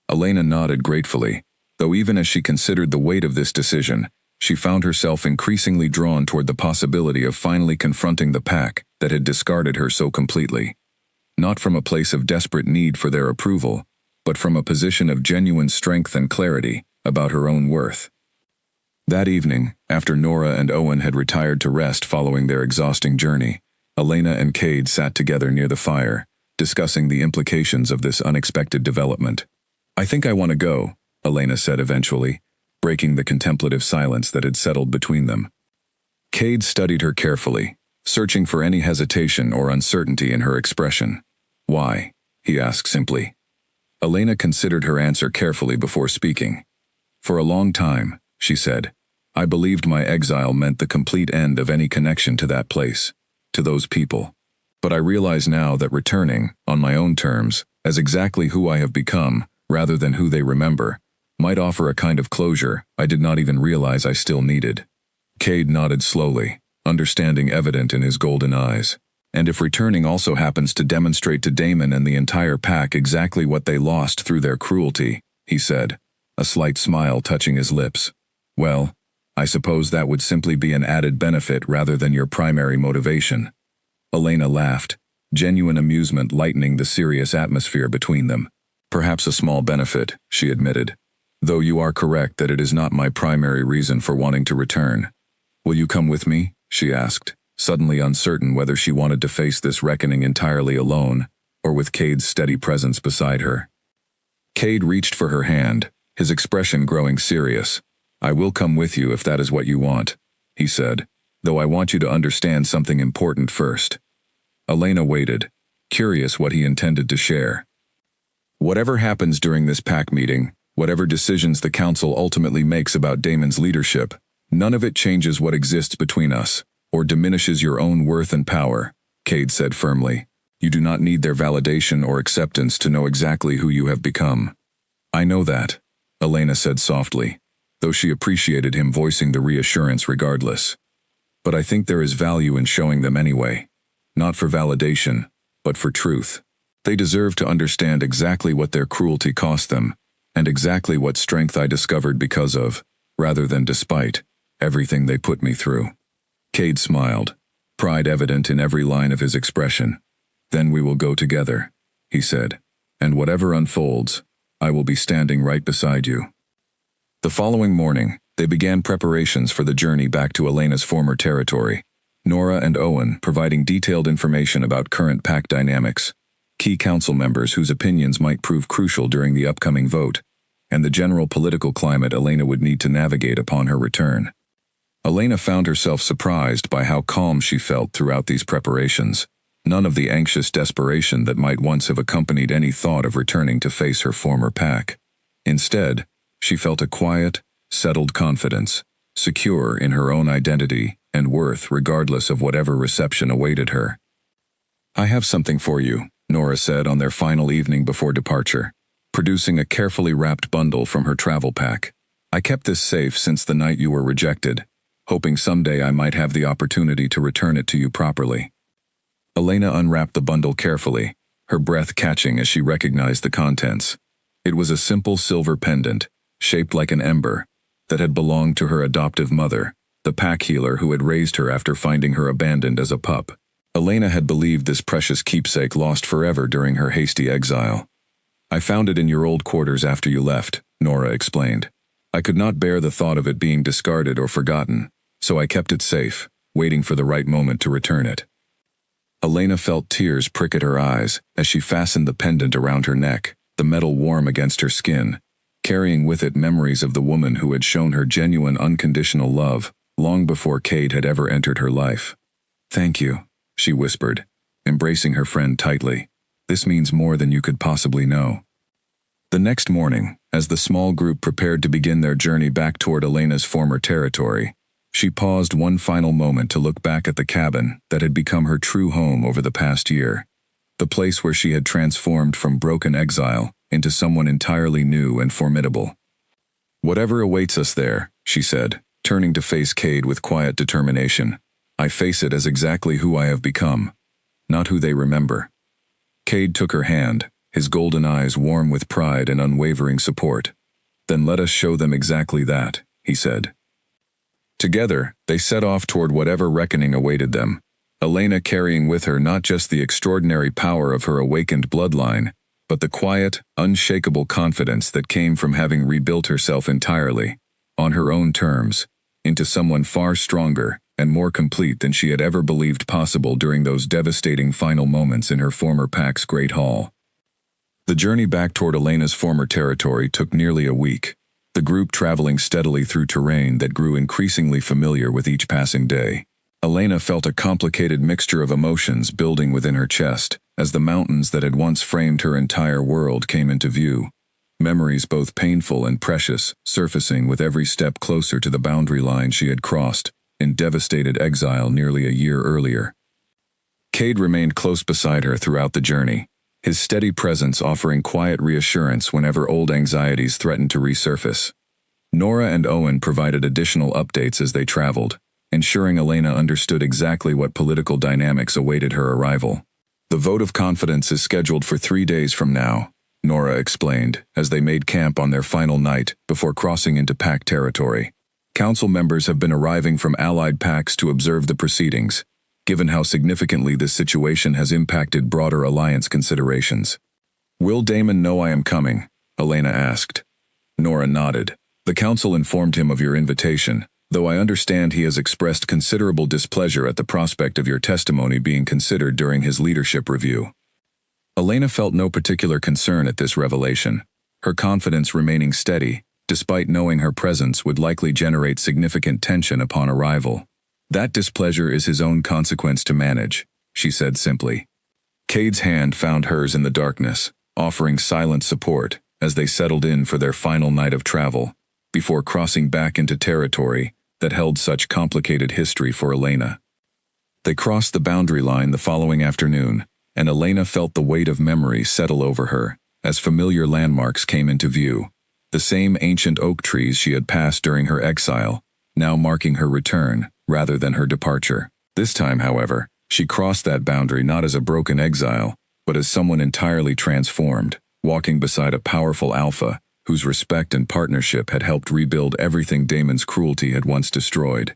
Elena nodded gratefully, though even as she considered the weight of this decision, she found herself increasingly drawn toward the possibility of finally confronting the pack that had discarded her so completely. Not from a place of desperate need for their approval, but from a position of genuine strength and clarity about her own worth. That evening, after Nora and Owen had retired to rest following their exhausting journey, Elena and Cade sat together near the fire, discussing the implications of this unexpected development. "I think I want to go," Elena said eventually, breaking the contemplative silence that had settled between them. Cade studied her carefully, searching for any hesitation or uncertainty in her expression. "Why?" he asked simply. Elena considered her answer carefully before speaking. "For a long time," she said, "I believed my exile meant the complete end of any connection to that place, to those people. But I realize now that returning, on my own terms, as exactly who I have become, rather than who they remember, might offer a kind of closure I did not even realize I still needed." Cade nodded slowly, understanding evident in his golden eyes. "And if returning also happens to demonstrate to Damon and the entire pack exactly what they lost through their cruelty," he said, a slight smile touching his lips, "well, I suppose that would simply be an added benefit rather than your primary motivation." Elena laughed, genuine amusement lightening the serious atmosphere between them. "Perhaps a small benefit," she admitted, "though you are correct that it is not my primary reason for wanting to return. Will you come with me?" she asked, suddenly uncertain whether she wanted to face this reckoning entirely alone, or with Cade's steady presence beside her. Cade reached for her hand, his expression growing serious. "I will come with you if that is what you want," he said, "though I want you to understand something important first." Elena waited, curious what he intended to share. "Whatever happens during this pack meeting, whatever decisions the council ultimately makes about Damon's leadership, none of it changes what exists between us, or diminishes your own worth and power," Cade said firmly. "You do not need their validation or acceptance to know exactly who you have become." "I know that," Elena said softly, though she appreciated him voicing the reassurance regardless. "But I think there is value in showing them anyway. Not for validation, but for truth. They deserve to understand exactly what their cruelty cost them, and exactly what strength I discovered because of, rather than despite, everything they put me through." Cade smiled, pride evident in every line of his expression. "Then we will go together," he said, "and whatever unfolds, I will be standing right beside you." The following morning, they began preparations for the journey back to Elena's former territory, Nora and Owen providing detailed information about current pack dynamics, key council members whose opinions might prove crucial during the upcoming vote, and the general political climate Elena would need to navigate upon her return. Elena found herself surprised by how calm she felt throughout these preparations, none of the anxious desperation that might once have accompanied any thought of returning to face her former pack. Instead, she felt a quiet, settled confidence, secure in her own identity and worth regardless of whatever reception awaited her. "I have something for you," Nora said on their final evening before departure, producing a carefully wrapped bundle from her travel pack. "I kept this safe since the night you were rejected, hoping someday I might have the opportunity to return it to you properly." Elena unwrapped the bundle carefully, her breath catching as she recognized the contents. It was a simple silver pendant, shaped like an ember, that had belonged to her adoptive mother, the pack healer who had raised her after finding her abandoned as a pup. Elena had believed this precious keepsake lost forever during her hasty exile. "I found it in your old quarters after you left," Nora explained. "I could not bear the thought of it being discarded or forgotten, so I kept it safe, waiting for the right moment to return it." Elena felt tears prick at her eyes as she fastened the pendant around her neck, the metal warm against her skin, carrying with it memories of the woman who had shown her genuine unconditional love long before Cade had ever entered her life. "Thank you," she whispered, embracing her friend tightly. "This means more than you could possibly know." The next morning, as the small group prepared to begin their journey back toward Elena's former territory, she paused one final moment to look back at the cabin that had become her true home over the past year, the place where she had transformed from broken exile into someone entirely new and formidable. "Whatever awaits us there," she said, turning to face Cade with quiet determination, "I face it as exactly who I have become, not who they remember." Cade took her hand, his golden eyes warm with pride and unwavering support. "Then let us show them exactly that," he said. Together, they set off toward whatever reckoning awaited them, Elena carrying with her not just the extraordinary power of her awakened bloodline, but the quiet, unshakable confidence that came from having rebuilt herself entirely, on her own terms, into someone far stronger and more complete than she had ever believed possible during those devastating final moments in her former pack's Great Hall. The journey back toward Elena's former territory took nearly a week, the group traveling steadily through terrain that grew increasingly familiar with each passing day. Elena felt a complicated mixture of emotions building within her chest as the mountains that had once framed her entire world came into view. Memories both painful and precious, surfacing with every step closer to the boundary line she had crossed, in devastated exile nearly a year earlier. Cade remained close beside her throughout the journey, his steady presence offering quiet reassurance whenever old anxieties threatened to resurface. Nora and Owen provided additional updates as they traveled, ensuring Elena understood exactly what political dynamics awaited her arrival. "The vote of confidence is scheduled for 3 days from now," Nora explained, as they made camp on their final night before crossing into pack territory. "Council members have been arriving from allied packs to observe the proceedings, given how significantly this situation has impacted broader alliance considerations." "Will Damon know I am coming?" Elena asked. Nora nodded. "The council informed him of your invitation, though I understand he has expressed considerable displeasure at the prospect of your testimony being considered during his leadership review." Elena felt no particular concern at this revelation, her confidence remaining steady, despite knowing her presence would likely generate significant tension upon arrival. "That displeasure is his own consequence to manage," she said simply. Cade's hand found hers in the darkness, offering silent support as they settled in for their final night of travel, before crossing back into territory that held such complicated history for Elena. They crossed the boundary line the following afternoon, and Elena felt the weight of memory settle over her as familiar landmarks came into view. The same ancient oak trees she had passed during her exile, now marking her return rather than her departure. This time, however, she crossed that boundary not as a broken exile, but as someone entirely transformed, walking beside a powerful alpha whose respect and partnership had helped rebuild everything Damon's cruelty had once destroyed.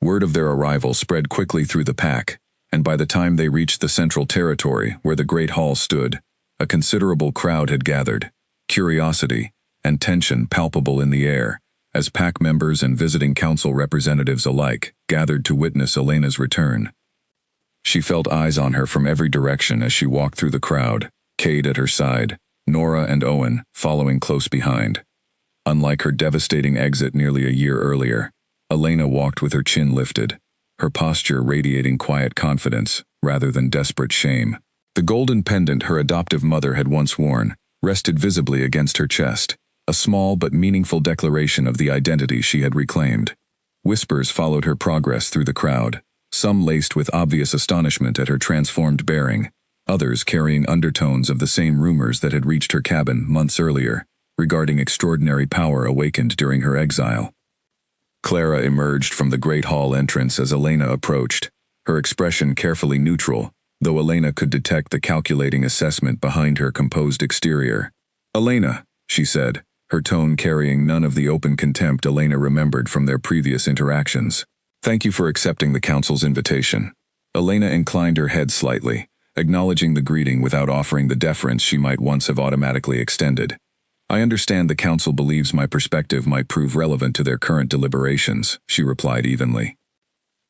Word of their arrival spread quickly through the pack, and by the time they reached the central territory where the Great Hall stood, a considerable crowd had gathered, curiosity and tension palpable in the air, as pack members and visiting council representatives alike gathered to witness Elena's return. She felt eyes on her from every direction as she walked through the crowd, Cade at her side, Nora and Owen following close behind. Unlike her devastating exit nearly a year earlier, Elena walked with her chin lifted, her posture radiating quiet confidence rather than desperate shame. The golden pendant her adoptive mother had once worn rested visibly against her chest, a small but meaningful declaration of the identity she had reclaimed. Whispers followed her progress through the crowd, some laced with obvious astonishment at her transformed bearing, others carrying undertones of the same rumors that had reached her cabin months earlier, regarding extraordinary power awakened during her exile. Clara emerged from the Great Hall entrance as Elena approached, her expression carefully neutral, though Elena could detect the calculating assessment behind her composed exterior. "Elena," she said, her tone carrying none of the open contempt Elena remembered from their previous interactions. "Thank you for accepting the council's invitation." Elena inclined her head slightly, acknowledging the greeting without offering the deference she might once have automatically extended. "I understand the council believes my perspective might prove relevant to their current deliberations," she replied evenly.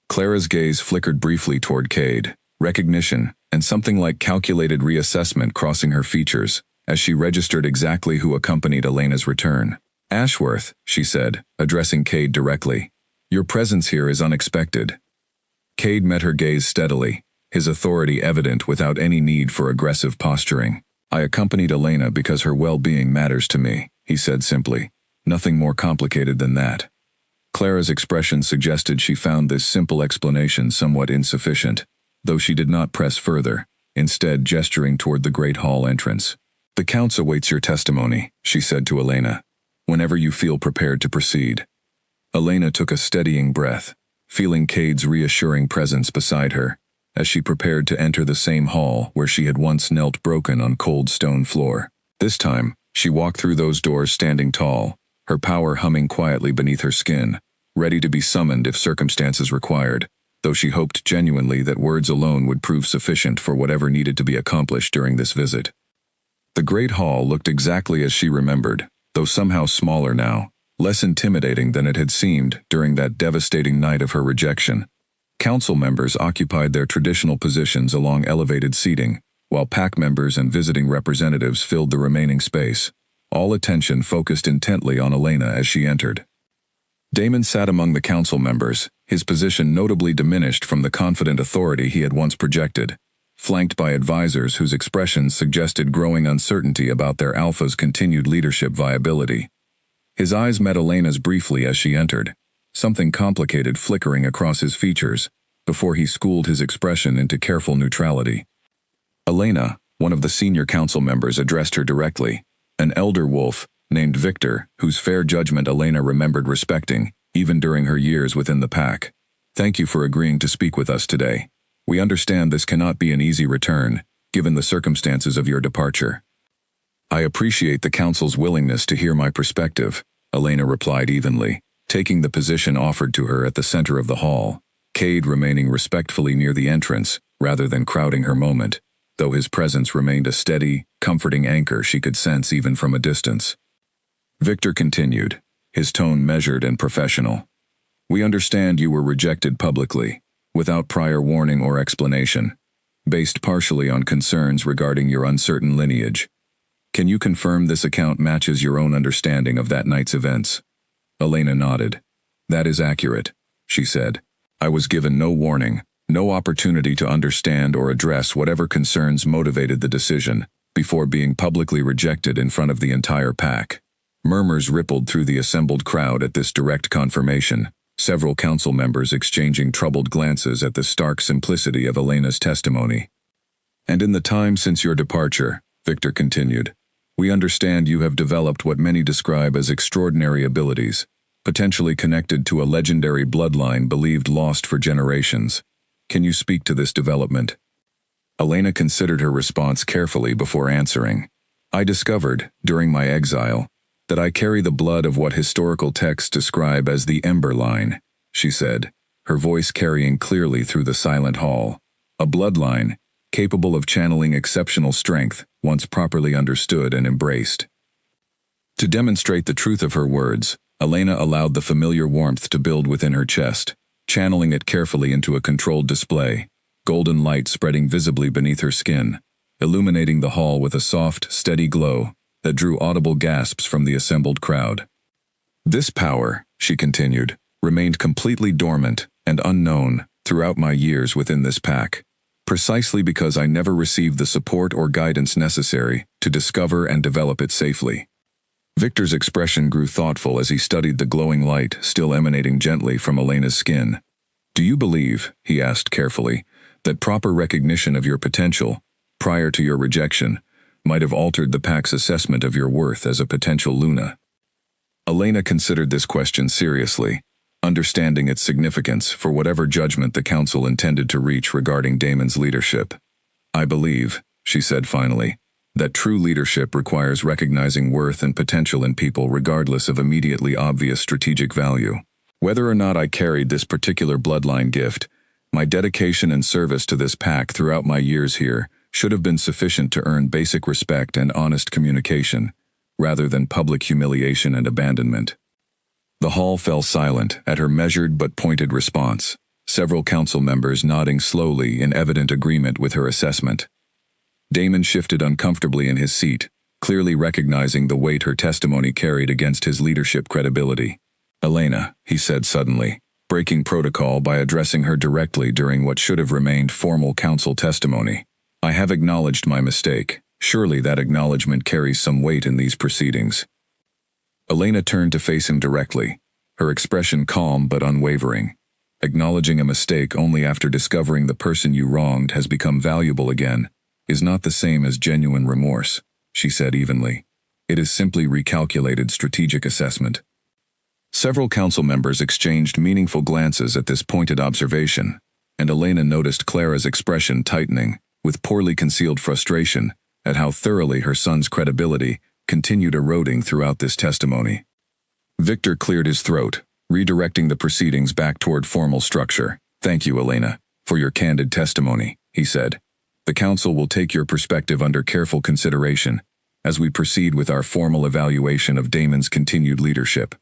Clara's gaze flickered briefly toward Cade, recognition and something like calculated reassessment crossing her features, as she registered exactly who accompanied Elena's return. "Ashworth," she said, addressing Cade directly, "your presence here is unexpected." Cade met her gaze steadily, his authority evident without any need for aggressive posturing. "I accompanied Elena because her well-being matters to me," he said simply. "Nothing more complicated than that." Clara's expression suggested she found this simple explanation somewhat insufficient, though she did not press further, instead gesturing toward the Great Hall entrance. "The council awaits your testimony," she said to Elena, "whenever you feel prepared to proceed." Elena took a steadying breath, feeling Cade's reassuring presence beside her, as she prepared to enter the same hall where she had once knelt broken on cold stone floor. This time, she walked through those doors standing tall, her power humming quietly beneath her skin, ready to be summoned if circumstances required, though she hoped genuinely that words alone would prove sufficient for whatever needed to be accomplished during this visit. The Great Hall looked exactly as she remembered, though somehow smaller now, less intimidating than it had seemed during that devastating night of her rejection. Council members occupied their traditional positions along elevated seating, while pack members and visiting representatives filled the remaining space. All attention focused intently on Elena as she entered. Damon sat among the council members, his position notably diminished from the confident authority he had once projected, flanked by advisors whose expressions suggested growing uncertainty about their alpha's continued leadership viability. His eyes met Elena's briefly as she entered, something complicated flickering across his features, before he schooled his expression into careful neutrality. Elena, one of the senior council members, addressed her directly, an elder wolf named Victor, whose fair judgment Elena remembered respecting, even during her years within the pack. Thank you for agreeing to speak with us today. We understand this cannot be an easy return, given the circumstances of your departure. I appreciate the council's willingness to hear my perspective, Elena replied evenly, taking the position offered to her at the center of the hall, Cade remaining respectfully near the entrance, rather than crowding her moment, though his presence remained a steady, comforting anchor she could sense even from a distance. Victor continued, his tone measured and professional. We understand you were rejected publicly, without prior warning or explanation, based partially on concerns regarding your uncertain lineage. Can you confirm this account matches your own understanding of that night's events? Elena nodded. That is accurate, she said. I was given no warning, no opportunity to understand or address whatever concerns motivated the decision, before being publicly rejected in front of the entire pack. Murmurs rippled through the assembled crowd at this direct confirmation, several council members exchanging troubled glances at the stark simplicity of Elena's testimony. And in the time since your departure, Victor continued, we understand you have developed what many describe as extraordinary abilities, potentially connected to a legendary bloodline believed lost for generations. Can you speak to this development? Elena considered her response carefully before answering. I discovered, during my exile, that I carry the blood of what historical texts describe as the Ember Line, she said, her voice carrying clearly through the silent hall. A bloodline, capable of channeling exceptional strength, once properly understood and embraced. To demonstrate the truth of her words, Elena allowed the familiar warmth to build within her chest, channeling it carefully into a controlled display, golden light spreading visibly beneath her skin, illuminating the hall with a soft, steady glow that drew audible gasps from the assembled crowd. This power, she continued, remained completely dormant and unknown throughout my years within this pack, precisely because I never received the support or guidance necessary to discover and develop it safely. Victor's expression grew thoughtful as he studied the glowing light still emanating gently from Elena's skin. Do you believe, he asked carefully, that proper recognition of your potential, prior to your rejection, might have altered the pack's assessment of your worth as a potential Luna? Elena considered this question seriously, understanding its significance for whatever judgment the council intended to reach regarding Damon's leadership. I believe, she said finally, that true leadership requires recognizing worth and potential in people regardless of immediately obvious strategic value. Whether or not I carried this particular bloodline gift, my dedication and service to this pack throughout my years here should have been sufficient to earn basic respect and honest communication, rather than public humiliation and abandonment. The hall fell silent at her measured but pointed response, several council members nodding slowly in evident agreement with her assessment. Damon shifted uncomfortably in his seat, clearly recognizing the weight her testimony carried against his leadership credibility. Elena, he said suddenly, breaking protocol by addressing her directly during what should have remained formal council testimony. I have acknowledged my mistake. Surely that acknowledgement carries some weight in these proceedings. Elena turned to face him directly, her expression calm but unwavering. Acknowledging a mistake only after discovering the person you wronged has become valuable again is not the same as genuine remorse, she said evenly. It is simply recalculated strategic assessment. Several council members exchanged meaningful glances at this pointed observation, and Elena noticed Clara's expression tightening, with poorly concealed frustration at how thoroughly her son's credibility continued eroding throughout this testimony. Victor cleared his throat, redirecting the proceedings back toward formal structure. Thank you, Elena, for your candid testimony, he said. The council will take your perspective under careful consideration as we proceed with our formal evaluation of Damon's continued leadership.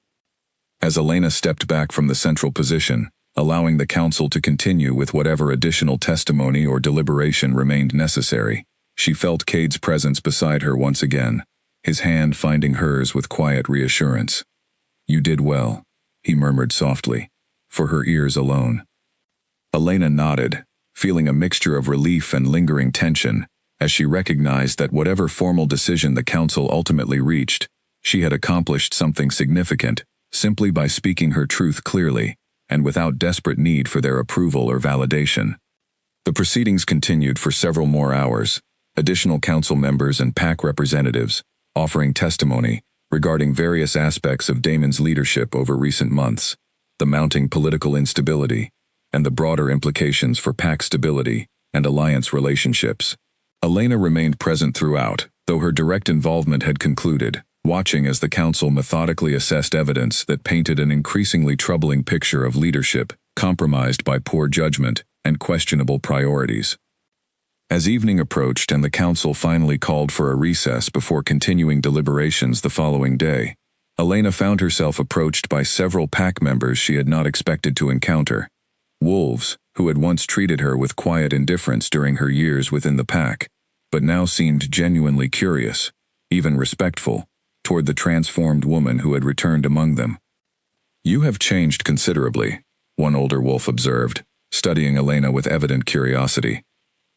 As Elena stepped back from the central position, allowing the council to continue with whatever additional testimony or deliberation remained necessary, She felt Cade's presence beside her once again, his hand finding hers with quiet reassurance. "You did well," he murmured softly, for her ears alone. Elena nodded, feeling a mixture of relief and lingering tension, as she recognized that whatever formal decision the council ultimately reached, she had accomplished something significant, simply by speaking her truth clearly, and without desperate need for their approval or validation. The proceedings continued for several more hours, additional council members and PAC representatives offering testimony regarding various aspects of Damon's leadership over recent months, the mounting political instability, and the broader implications for PAC stability and alliance relationships. Elena remained present throughout, though her direct involvement had concluded, watching as the council methodically assessed evidence that painted an increasingly troubling picture of leadership compromised by poor judgment and questionable priorities. As evening approached and the council finally called for a recess before continuing deliberations the following day, Elena found herself approached by several PAC members she had not expected to encounter. Wolves, who had once treated her with quiet indifference during her years within the PAC, but now seemed genuinely curious, even respectful, toward the transformed woman who had returned among them. "You have changed considerably," one older wolf observed, studying Elena with evident curiosity.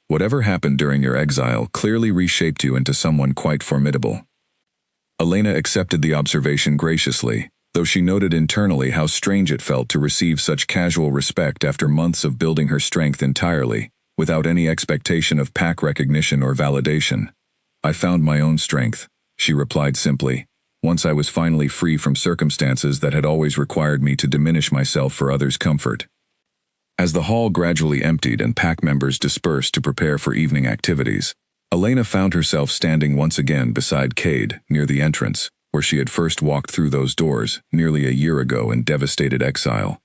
"Whatever happened during your exile clearly reshaped you into someone quite formidable." Elena accepted the observation graciously, though she noted internally how strange it felt to receive such casual respect after months of building her strength entirely, without any expectation of PAC recognition or validation. "I found my own strength," she replied simply, "once I was finally free from circumstances that had always required me to diminish myself for others' comfort." As the hall gradually emptied and PAC members dispersed to prepare for evening activities, Elena found herself standing once again beside Cade near the entrance, where she had first walked through those doors nearly a year ago in devastated exile.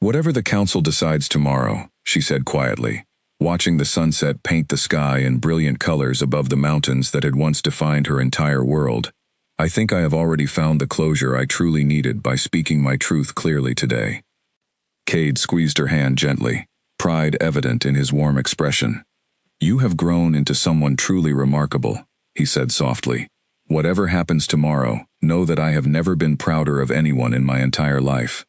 "Whatever the council decides tomorrow," she said quietly, watching the sunset paint the sky in brilliant colors above the mountains that had once defined her entire world, "I think I have already found the closure I truly needed by speaking my truth clearly today." Cade squeezed her hand gently, pride evident in his warm expression. "You have grown into someone truly remarkable," he said softly. "Whatever happens tomorrow, know that I have never been prouder of anyone in my entire life."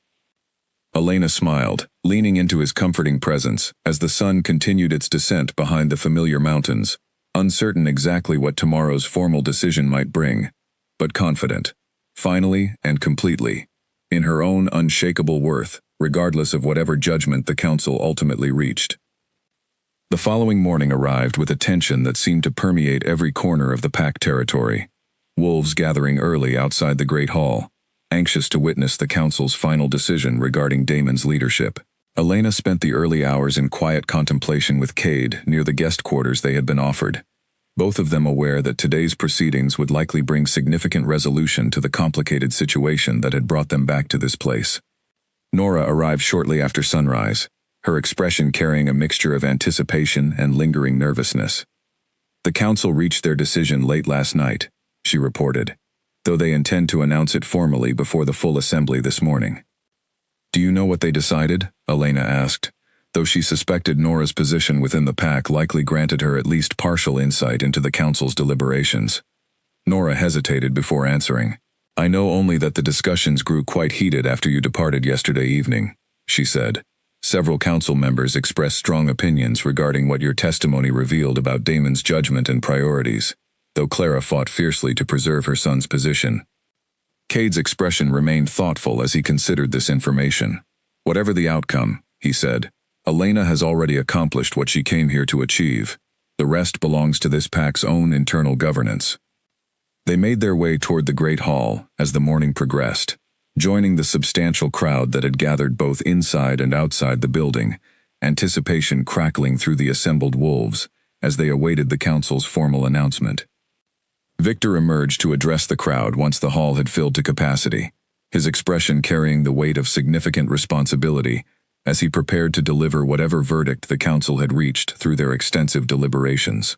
Elena smiled, leaning into his comforting presence as the sun continued its descent behind the familiar mountains, uncertain exactly what tomorrow's formal decision might bring, but confident, finally and completely, in her own unshakable worth, regardless of whatever judgment the council ultimately reached. The following morning arrived with a tension that seemed to permeate every corner of the PAC territory. Wolves gathering early outside the Great Hall, anxious to witness the council's final decision regarding Damon's leadership. Elena spent the early hours in quiet contemplation with Cade near the guest quarters they had been offered, both of them aware that today's proceedings would likely bring significant resolution to the complicated situation that had brought them back to this place. Nora arrived shortly after sunrise, her expression carrying a mixture of anticipation and lingering nervousness. "The council reached their decision late last night," she reported, "though they intend to announce it formally before the full assembly this morning." "Do you know what they decided?" Elena asked, though she suspected Nora's position within the PAC likely granted her at least partial insight into the council's deliberations. Nora hesitated before answering. "I know only that the discussions grew quite heated after you departed yesterday evening," she said. "Several council members expressed strong opinions regarding what your testimony revealed about Damon's judgment and priorities, though Clara fought fiercely to preserve her son's position." Cade's expression remained thoughtful as he considered this information. "Whatever the outcome," he said, "Elena has already accomplished what she came here to achieve. The rest belongs to this PAC's own internal governance." They made their way toward the Great Hall as the morning progressed, joining the substantial crowd that had gathered both inside and outside the building, anticipation crackling through the assembled wolves as they awaited the council's formal announcement. Victor emerged to address the crowd once the hall had filled to capacity, his expression carrying the weight of significant responsibility as he prepared to deliver whatever verdict the council had reached through their extensive deliberations.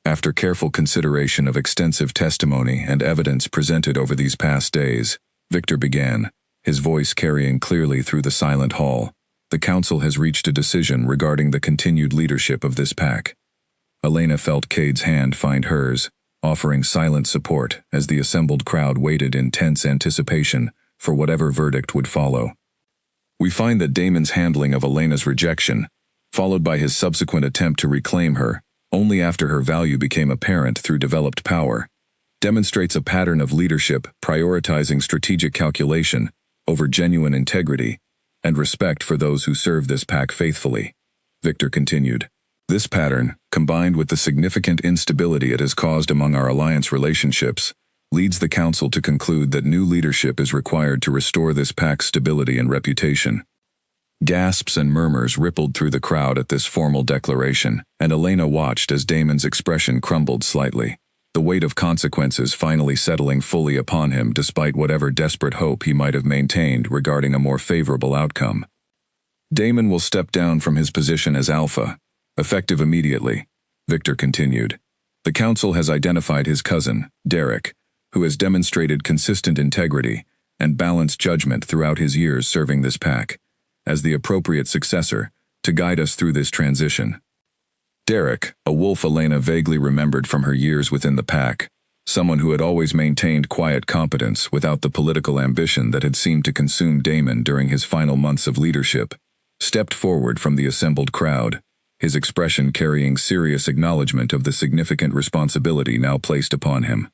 After careful consideration of extensive testimony and evidence presented over these past days, Victor began, his voice carrying clearly through the silent hall. "The council has reached a decision regarding the continued leadership of this PAC. Elena felt Cade's hand find hers, offering silent support as the assembled crowd waited in tense anticipation for whatever verdict would follow. We find that Damon's handling of Elena's rejection, followed by his subsequent attempt to reclaim her, only after her value became apparent through developed power, demonstrates a pattern of leadership prioritizing strategic calculation over genuine integrity and respect for those who serve this pack faithfully. Victor continued. This pattern, combined with the significant instability it has caused among our alliance relationships, leads the Council to conclude that new leadership is required to restore this pack's stability and reputation. Gasps and murmurs rippled through the crowd at this formal declaration, and Elena watched as Damon's expression crumbled slightly, the weight of consequences finally settling fully upon him despite whatever desperate hope he might have maintained regarding a more favorable outcome. Damon will step down from his position as Alpha, effective immediately, Victor continued. The Council has identified his cousin, Derek, who has demonstrated consistent integrity and balanced judgment throughout his years serving this pack, as the appropriate successor to guide us through this transition. Derek, a wolf Elena vaguely remembered from her years within the pack, someone who had always maintained quiet competence without the political ambition that had seemed to consume Damon during his final months of leadership, stepped forward from the assembled crowd, his expression carrying serious acknowledgement of the significant responsibility now placed upon him.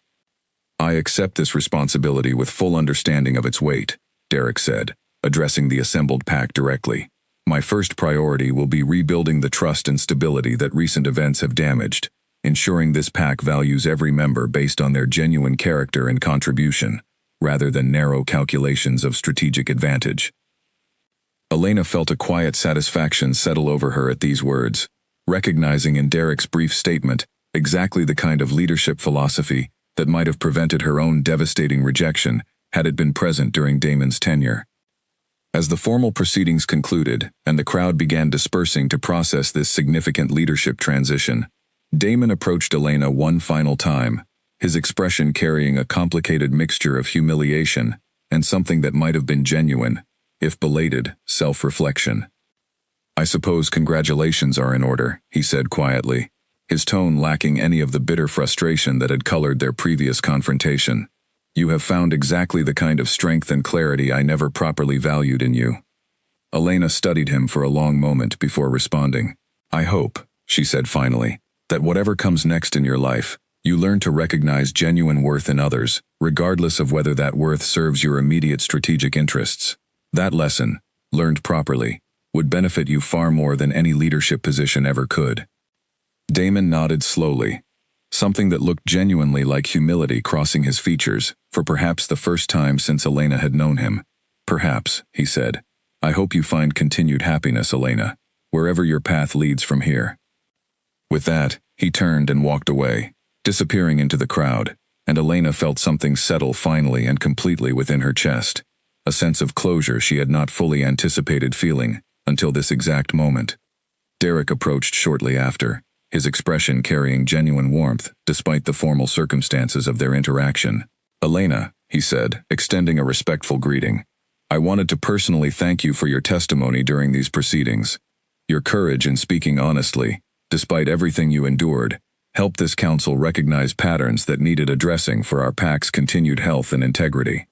I accept this responsibility with full understanding of its weight, Derek said, addressing the assembled pack directly. My first priority will be rebuilding the trust and stability that recent events have damaged, ensuring this pack values every member based on their genuine character and contribution, rather than narrow calculations of strategic advantage. Elena felt a quiet satisfaction settle over her at these words, recognizing in Derek's brief statement exactly the kind of leadership philosophy that might have prevented her own devastating rejection had it been present during Damon's tenure. As the formal proceedings concluded and the crowd began dispersing to process this significant leadership transition, Damon approached Elena one final time, his expression carrying a complicated mixture of humiliation and something that might have been genuine, if belated, self-reflection. I suppose congratulations are in order, he said quietly, his tone lacking any of the bitter frustration that had colored their previous confrontation. You have found exactly the kind of strength and clarity I never properly valued in you. Elena studied him for a long moment before responding. I hope, she said finally, that whatever comes next in your life, you learn to recognize genuine worth in others, regardless of whether that worth serves your immediate strategic interests. That lesson, learned properly, would benefit you far more than any leadership position ever could. Damon nodded slowly, something that looked genuinely like humility crossing his features, for perhaps the first time since Elena had known him. Perhaps, he said. I hope you find continued happiness, Elena, wherever your path leads from here. With that, he turned and walked away, disappearing into the crowd, and Elena felt something settle finally and completely within her chest, a sense of closure she had not fully anticipated feeling until this exact moment. Derek approached shortly after, his expression carrying genuine warmth despite the formal circumstances of their interaction. Elena, he said, extending a respectful greeting, I wanted to personally thank you for your testimony during these proceedings. Your courage in speaking honestly, despite everything you endured, helped this council recognize patterns that needed addressing for our pack's continued health and integrity.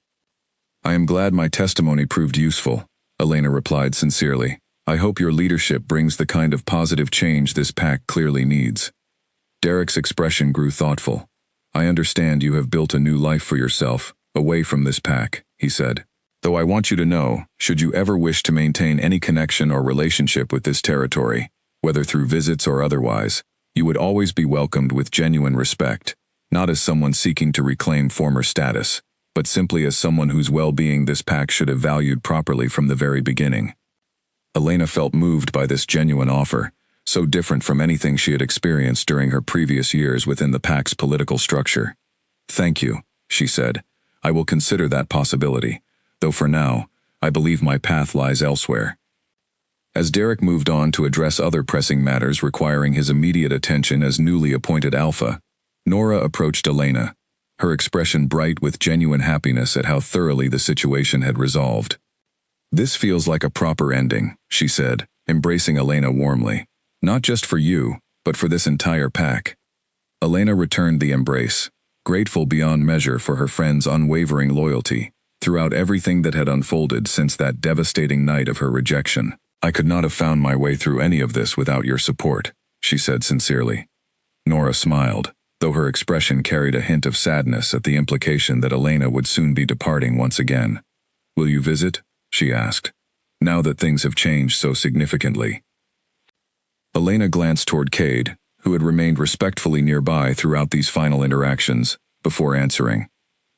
I am glad my testimony proved useful, Elena replied sincerely. I hope your leadership brings the kind of positive change this pack clearly needs. Derek's expression grew thoughtful. I understand you have built a new life for yourself, away from this pack, he said. Though I want you to know, should you ever wish to maintain any connection or relationship with this territory, whether through visits or otherwise, you would always be welcomed with genuine respect, not as someone seeking to reclaim former status, but simply as someone whose well-being this pack should have valued properly from the very beginning. Elena felt moved by this genuine offer, so different from anything she had experienced during her previous years within the pack's political structure. Thank you, she said. I will consider that possibility, though for now, I believe my path lies elsewhere. As Derek moved on to address other pressing matters requiring his immediate attention as newly appointed Alpha, Nora approached Elena, her expression bright with genuine happiness at how thoroughly the situation had resolved. This feels like a proper ending, she said, embracing Elena warmly. Not just for you, but for this entire pack. Elena returned the embrace, grateful beyond measure for her friend's unwavering loyalty throughout everything that had unfolded since that devastating night of her rejection. "I could not have found my way through any of this without your support," she said sincerely. Nora smiled, though her expression carried a hint of sadness at the implication that Elena would soon be departing once again. "Will you visit?" she asked, "now that things have changed so significantly?" Elena glanced toward Cade, who had remained respectfully nearby throughout these final interactions, before answering.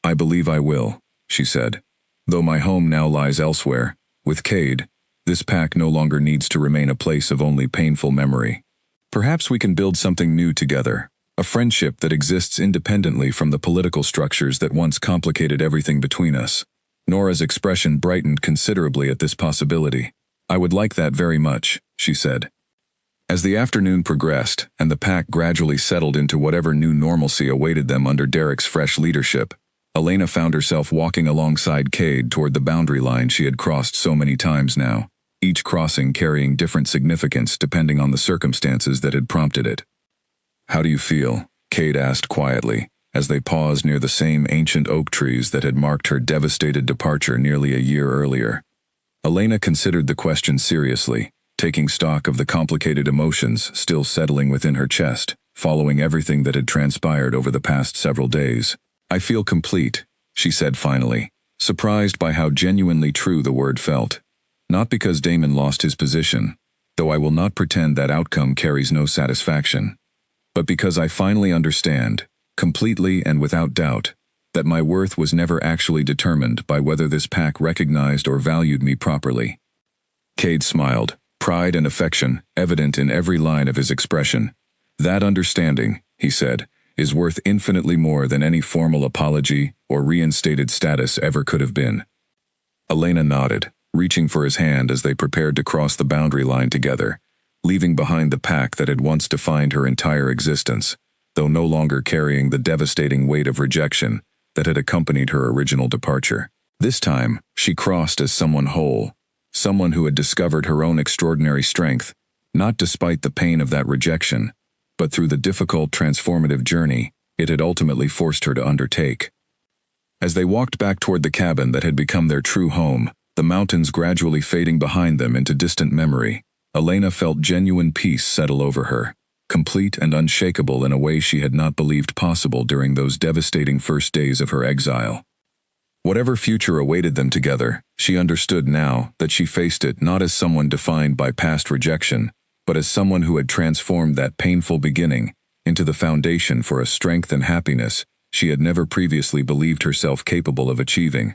"I believe I will," she said. "Though my home now lies elsewhere, with Cade, this pack no longer needs to remain a place of only painful memory. Perhaps we can build something new together, a friendship that exists independently from the political structures that once complicated everything between us." Nora's expression brightened considerably at this possibility. "I would like that very much," she said. As the afternoon progressed and the pack gradually settled into whatever new normalcy awaited them under Derek's fresh leadership, Elena found herself walking alongside Cade toward the boundary line she had crossed so many times now, each crossing carrying different significance depending on the circumstances that had prompted it. "How do you feel?" Cade asked quietly, as they paused near the same ancient oak trees that had marked her devastated departure nearly a year earlier. Elena considered the question seriously, taking stock of the complicated emotions still settling within her chest, following everything that had transpired over the past several days. "I feel complete," she said finally, surprised by how genuinely true the word felt. "Not because Damon lost his position, though I will not pretend that outcome carries no satisfaction, but because I finally understand, completely and without doubt, that my worth was never actually determined by whether this pack recognized or valued me properly." Cade smiled, pride and affection evident in every line of his expression. "That understanding," he said, "is worth infinitely more than any formal apology or reinstated status ever could have been." Elena nodded, reaching for his hand as they prepared to cross the boundary line together, leaving behind the pack that had once defined her entire existence, though no longer carrying the devastating weight of rejection that had accompanied her original departure. This time, she crossed as someone whole, someone who had discovered her own extraordinary strength, not despite the pain of that rejection, but through the difficult transformative journey it had ultimately forced her to undertake. As they walked back toward the cabin that had become their true home, the mountains gradually fading behind them into distant memory, Elena felt genuine peace settle over her, complete and unshakable in a way she had not believed possible during those devastating first days of her exile. Whatever future awaited them together, she understood now that she faced it not as someone defined by past rejection, but as someone who had transformed that painful beginning into the foundation for a strength and happiness she had never previously believed herself capable of achieving.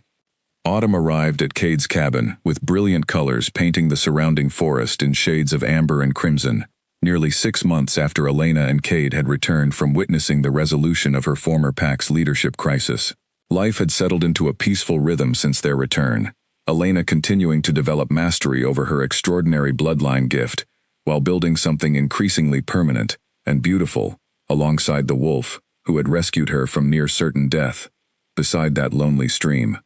Autumn arrived at Cade's cabin, with brilliant colors painting the surrounding forest in shades of amber and crimson, nearly 6 months after Elena and Cade had returned from witnessing the resolution of her former pack's leadership crisis. Life had settled into a peaceful rhythm since their return, Elena continuing to develop mastery over her extraordinary bloodline gift, while building something increasingly permanent and beautiful, alongside the wolf, who had rescued her from near certain death, beside that lonely stream.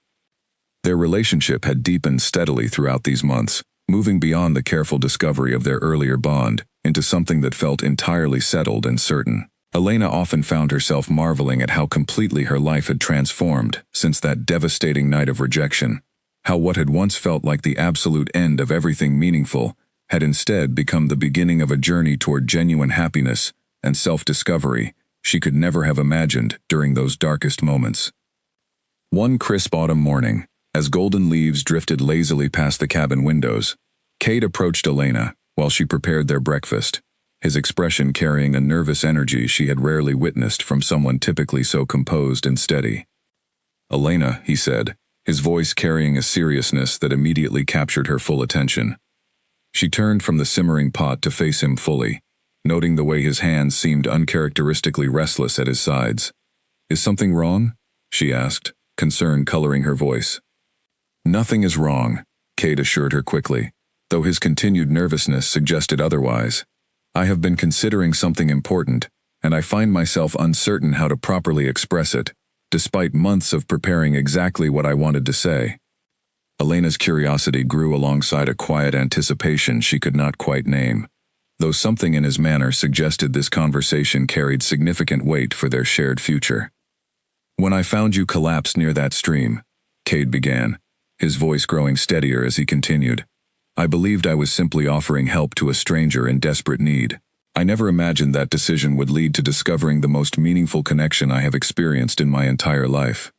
Their relationship had deepened steadily throughout these months, moving beyond the careful discovery of their earlier bond into something that felt entirely settled and certain. Elena often found herself marveling at how completely her life had transformed since that devastating night of rejection, how what had once felt like the absolute end of everything meaningful had instead become the beginning of a journey toward genuine happiness and self-discovery she could never have imagined during those darkest moments. One crisp autumn morning, as golden leaves drifted lazily past the cabin windows, Cade approached Elena while she prepared their breakfast, his expression carrying a nervous energy she had rarely witnessed from someone typically so composed and steady. "Elena," he said, his voice carrying a seriousness that immediately captured her full attention. She turned from the simmering pot to face him fully, noting the way his hands seemed uncharacteristically restless at his sides. "Is something wrong?" she asked, concern coloring her voice. "Nothing is wrong," Cade assured her quickly, though his continued nervousness suggested otherwise. "I have been considering something important, and I find myself uncertain how to properly express it, despite months of preparing exactly what I wanted to say." Elena's curiosity grew alongside a quiet anticipation she could not quite name. though something in his manner suggested this conversation carried significant weight for their shared future. "When I found you collapsed near that stream," Cade began, his voice growing steadier as he continued, "I believed I was simply offering help to a stranger in desperate need. I never imagined that decision would lead to discovering the most meaningful connection I have experienced in my entire life."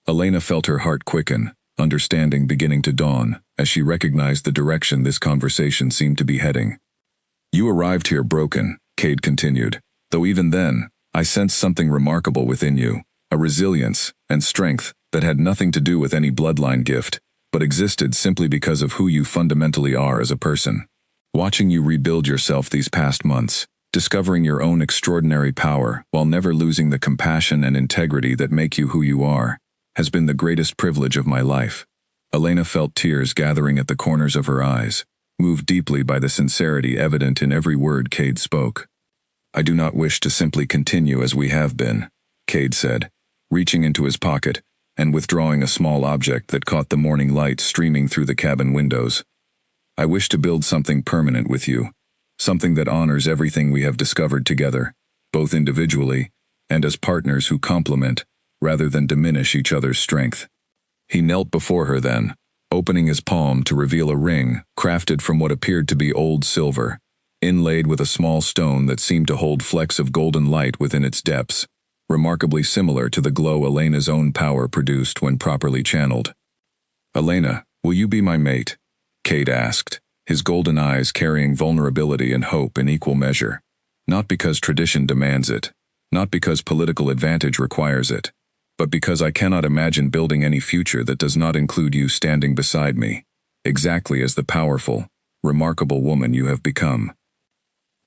Elena felt her heart quicken, understanding beginning to dawn, as she recognized the direction this conversation seemed to be heading. "You arrived here broken," Cade continued, "though even then, I sensed something remarkable within you, a resilience and strength that had nothing to do with any bloodline gift, but existed simply because of who you fundamentally are as a person. Watching you rebuild yourself these past months, discovering your own extraordinary power while never losing the compassion and integrity that make you who you are, has been the greatest privilege of my life." Elena felt tears gathering at the corners of her eyes, moved deeply by the sincerity evident in every word Cade spoke. "I do not wish to simply continue as we have been," Cade said, reaching into his pocket and withdrawing a small object that caught the morning light streaming through the cabin windows. "I wish to build something permanent with you, something that honors everything we have discovered together, both individually and as partners who complement, rather than diminish each other's strength." He knelt before her then, opening his palm to reveal a ring crafted from what appeared to be old silver, inlaid with a small stone that seemed to hold flecks of golden light within its depths, remarkably similar to the glow Elena's own power produced when properly channeled. "Elena, will you be my mate?" Cade asked, his golden eyes carrying vulnerability and hope in equal measure. "Not because tradition demands it, not because political advantage requires it, but because I cannot imagine building any future that does not include you standing beside me, exactly as the powerful, remarkable woman you have become."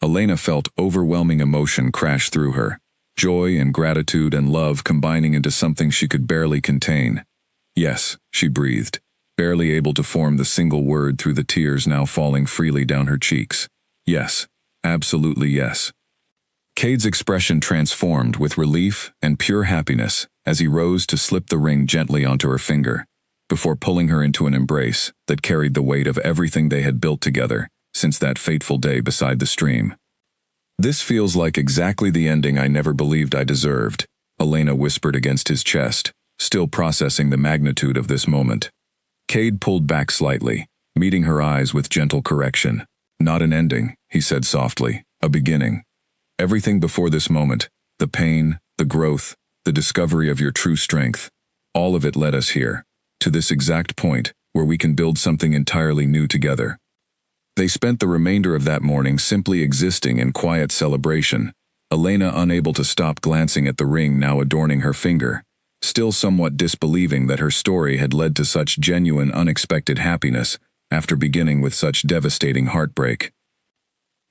Elena felt overwhelming emotion crash through her, joy and gratitude and love combining into something she could barely contain. "Yes," she breathed, barely able to form the single word through the tears now falling freely down her cheeks. "Yes, absolutely yes." Cade's expression transformed with relief and pure happiness as he rose to slip the ring gently onto her finger, before pulling her into an embrace that carried the weight of everything they had built together since that fateful day beside the stream. "This feels like exactly the ending I never believed I deserved," Elena whispered against his chest, still processing the magnitude of this moment. Cade pulled back slightly, meeting her eyes with gentle correction. "Not an ending," he said softly, "a beginning. Everything before this moment, the pain, the growth, the discovery of your true strength, all of it led us here, to this exact point where we can build something entirely new together." They spent the remainder of that morning simply existing in quiet celebration, Elena unable to stop glancing at the ring now adorning her finger, still somewhat disbelieving that her story had led to such genuine unexpected happiness after beginning with such devastating heartbreak.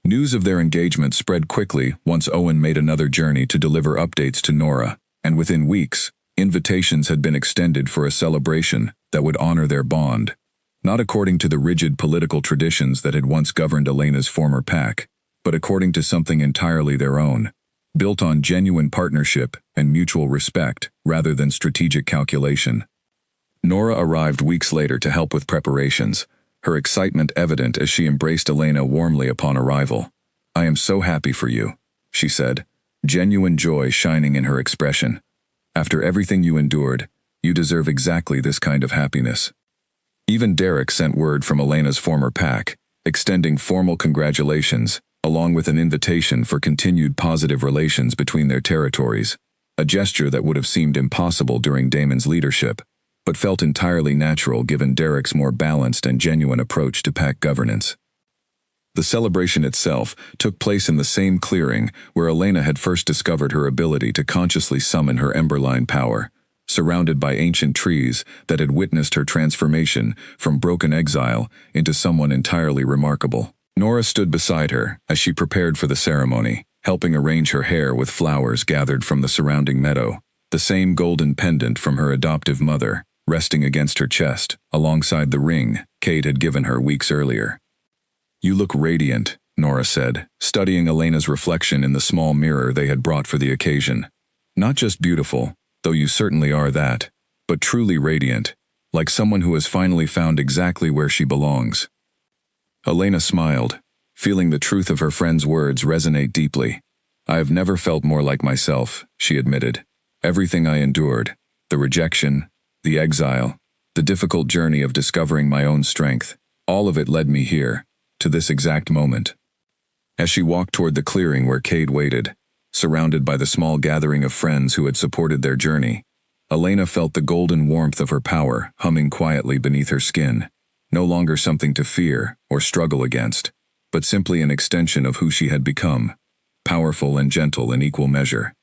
News of their engagement spread quickly once Owen made another journey to deliver updates to Nora, and within weeks, invitations had been extended for a celebration that would honor their bond, not according to the rigid political traditions that had once governed Elena's former pack, but according to something entirely their own, built on genuine partnership and mutual respect rather than strategic calculation. Nora arrived weeks later to help with preparations, her excitement evident as she embraced Elena warmly upon arrival. "I am so happy for you," she said, genuine joy shining in her expression. "After everything you endured, you deserve exactly this kind of happiness." Even Derek sent word from Elena's former pack, extending formal congratulations, along with an invitation for continued positive relations between their territories, a gesture that would have seemed impossible during Damon's leadership, but felt entirely natural given Derek's more balanced and genuine approach to pack governance. The celebration itself took place in the same clearing where Elena had first discovered her ability to consciously summon her Emberline power, surrounded by ancient trees that had witnessed her transformation from broken exile into someone entirely remarkable. Nora stood beside her as she prepared for the ceremony, helping arrange her hair with flowers gathered from the surrounding meadow, the same golden pendant from her adoptive mother, resting against her chest, alongside the ring Cade had given her weeks earlier. "You look radiant," Nora said, studying Elena's reflection in the small mirror they had brought for the occasion. "Not just beautiful, though you certainly are that, but truly radiant, like someone who has finally found exactly where she belongs." Elena smiled, feeling the truth of her friend's words resonate deeply. "I have never felt more like myself," she admitted. "Everything I endured, the rejection, the exile, the difficult journey of discovering my own strength, all of it led me here, to this exact moment." As she walked toward the clearing where Cade waited, surrounded by the small gathering of friends who had supported their journey, Elena felt the golden warmth of her power humming quietly beneath her skin, no longer something to fear or struggle against, but simply an extension of who she had become, powerful and gentle in equal measure.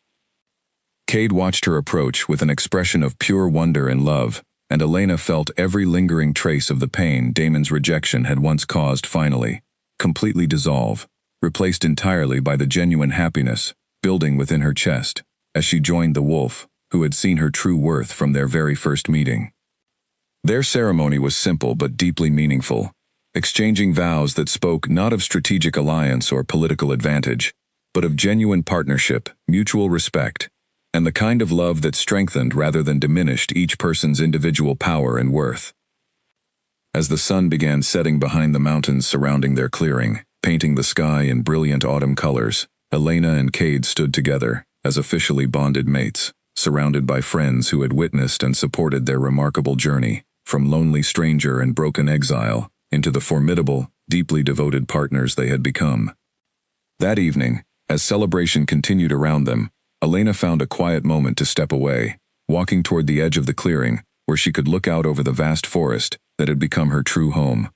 Cade watched her approach with an expression of pure wonder and love, and Elena felt every lingering trace of the pain Damon's rejection had once caused finally, completely dissolve, replaced entirely by the genuine happiness building within her chest as she joined the wolf, who had seen her true worth from their very first meeting. Their ceremony was simple but deeply meaningful, exchanging vows that spoke not of strategic alliance or political advantage, but of genuine partnership, mutual respect, and the kind of love that strengthened rather than diminished each person's individual power and worth. As the sun began setting behind the mountains surrounding their clearing, painting the sky in brilliant autumn colors, Elena and Cade stood together as officially bonded mates, surrounded by friends who had witnessed and supported their remarkable journey, from lonely stranger and broken exile into the formidable, deeply devoted partners they had become. That evening, as celebration continued around them, Elena found a quiet moment to step away, walking toward the edge of the clearing, where she could look out over the vast forest that had become her true home.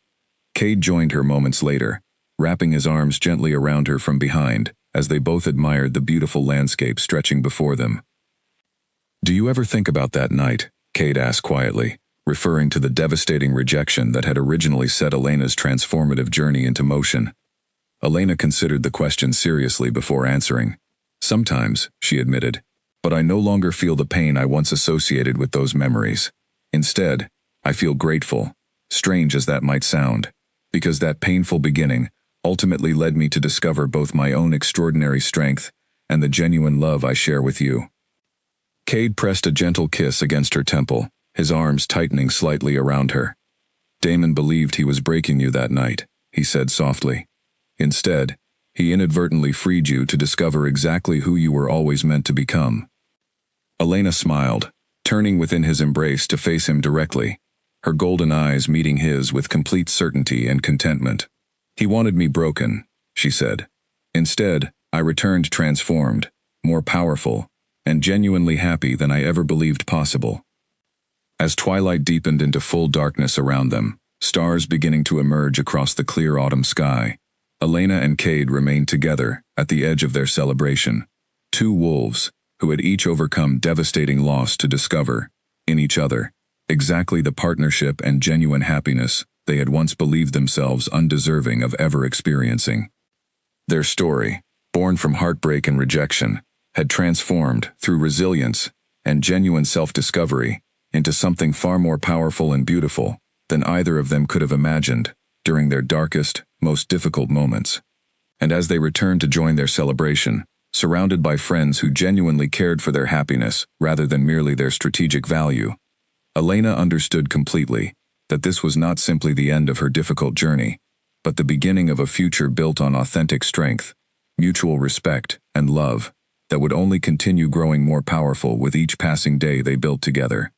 Cade joined her moments later, wrapping his arms gently around her from behind, as they both admired the beautiful landscape stretching before them. "Do you ever think about that night?" Cade asked quietly, referring to the devastating rejection that had originally set Elena's transformative journey into motion. Elena considered the question seriously before answering. "Sometimes," she admitted, "but I no longer feel the pain I once associated with those memories. Instead, I feel grateful, strange as that might sound, because that painful beginning ultimately led me to discover both my own extraordinary strength and the genuine love I share with you." Cade pressed a gentle kiss against her temple, his arms tightening slightly around her. "Damon believed he was breaking you that night," he said softly. "Instead, he inadvertently freed you to discover exactly who you were always meant to become." Elena smiled, turning within his embrace to face him directly, her golden eyes meeting his with complete certainty and contentment. "He wanted me broken," she said. "Instead, I returned transformed, more powerful, and genuinely happy than I ever believed possible." As twilight deepened into full darkness around them, stars beginning to emerge across the clear autumn sky, Elena and Cade remained together at the edge of their celebration, two wolves who had each overcome devastating loss to discover, in each other, exactly the partnership and genuine happiness they had once believed themselves undeserving of ever experiencing. Their story, born from heartbreak and rejection, had transformed, through resilience and genuine self-discovery, into something far more powerful and beautiful than either of them could have imagined during their darkest, most difficult moments. And as they returned to join their celebration, surrounded by friends who genuinely cared for their happiness rather than merely their strategic value, Elena understood completely that this was not simply the end of her difficult journey, but the beginning of a future built on authentic strength, mutual respect, and love that would only continue growing more powerful with each passing day they built together.